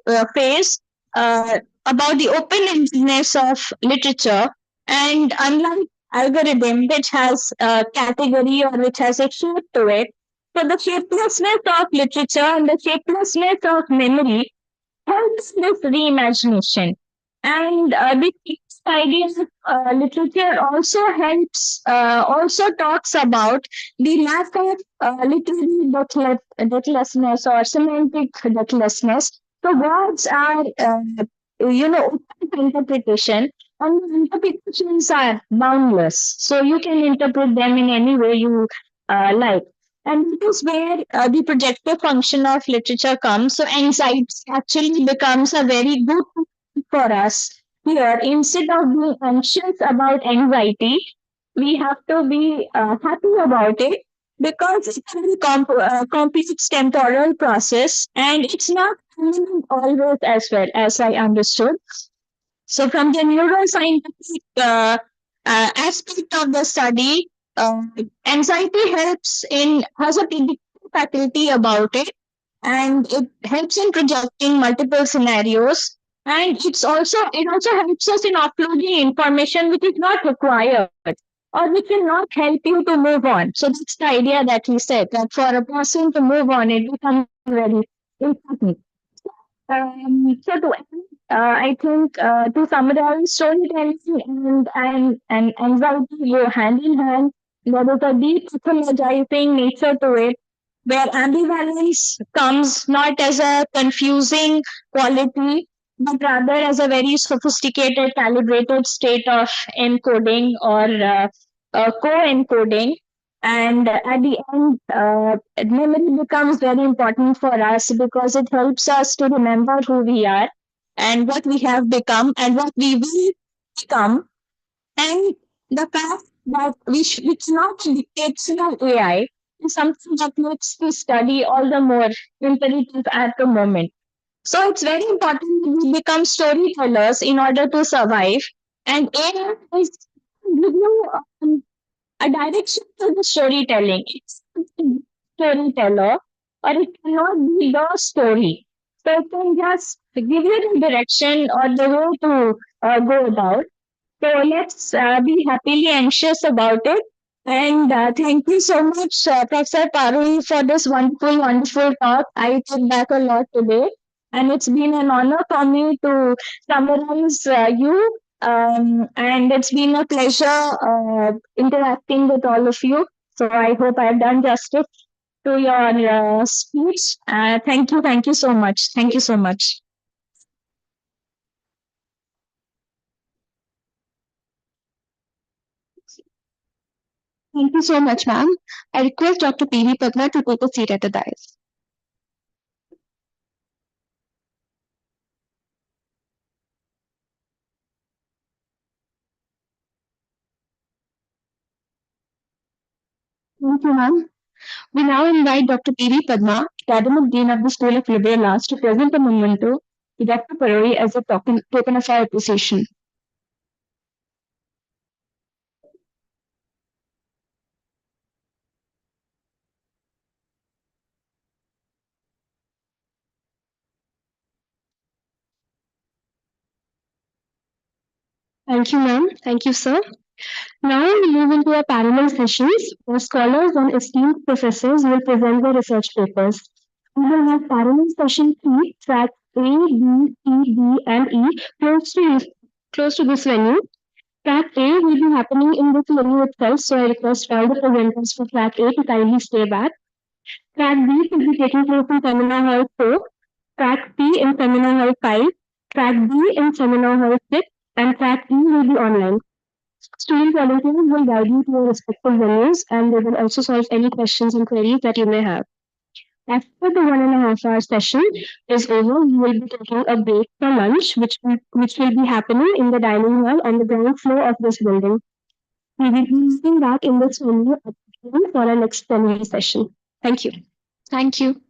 about the open-endedness of literature. And unlike algorithm, which has a category or which has a shape to it, so the shapelessness of literature and the shapelessness of memory helps this reimagination. And the idea of literature also talks about the lack of literary deathlessness or semantic deathlessness. So words are, open to interpretation, and the interpretations are boundless. So you can interpret them in any way you like. And that is where the projective function of literature comes. So anxiety actually becomes a very good thing for us here. Instead of being anxious about anxiety, we have to be happy about it because it's a very complex temporal process and it's not imminent always as well as I understood. So, from the neuroscientific aspect of the study, anxiety has a predictive faculty about it, and it helps in projecting multiple scenarios. And it also helps us in offloading information which is not required or which will not help you to move on. So that's the idea that he said that for a person to move on, it becomes very important. So to end, I think to summarize, storytelling and anxiety go hand in hand. There is a deep pathologizing nature to it, where ambivalence comes not as a confusing quality, but rather as a very sophisticated, calibrated state of encoding or co-encoding. And at the end, memory becomes very important for us because it helps us to remember who we are and what we have become and what we will become. And the fact that we cannot dictate to AI is something that makes the study all the more imperative at the moment. So it's very important that we become storytellers in order to survive. And AI is give you a direction to the storytelling. It's a storyteller, or it cannot be the story. So it can just give you the direction or the way to go about. So let's be happily anxious about it. And thank you so much, Professor Parui, for this wonderful, wonderful talk. I took back a lot today. And it's been an honor for me to summarize you. And it's been a pleasure interacting with all of you. So I hope I've done justice to your speech. Thank you so much. Thank you so much. Thank you so much, ma'am. I request Dr. P.V. Padma to take a seat at the dais. Thank you, ma'am. We now invite Dr. P.V. Padma, Academic Dean of the School of Liberal Arts, to present a memento to Dr. Paroi as a token of our appreciation. Thank you, ma'am. Thank you, sir. Now we move into our parallel sessions where scholars and esteemed professors will present their research papers. We will have parallel session 3, track A, B, C, D, and E close to this venue. Track A will be happening in this venue itself, so I request all the presenters for track A to kindly stay back. Track B will be taking place in Seminar Hall 4, Track C in Seminar Hall 5, Track D in Seminar Hall 6, and Track E will be online. Student volunteers will guide you to your respective venues and they will also solve any questions and queries that you may have. After the 1.5 hour session is over, we will be taking a break for lunch, which will be happening in the dining hall on the ground floor of this building. We will be meeting back in this venue at 10 for our next plenary session. Thank you. Thank you.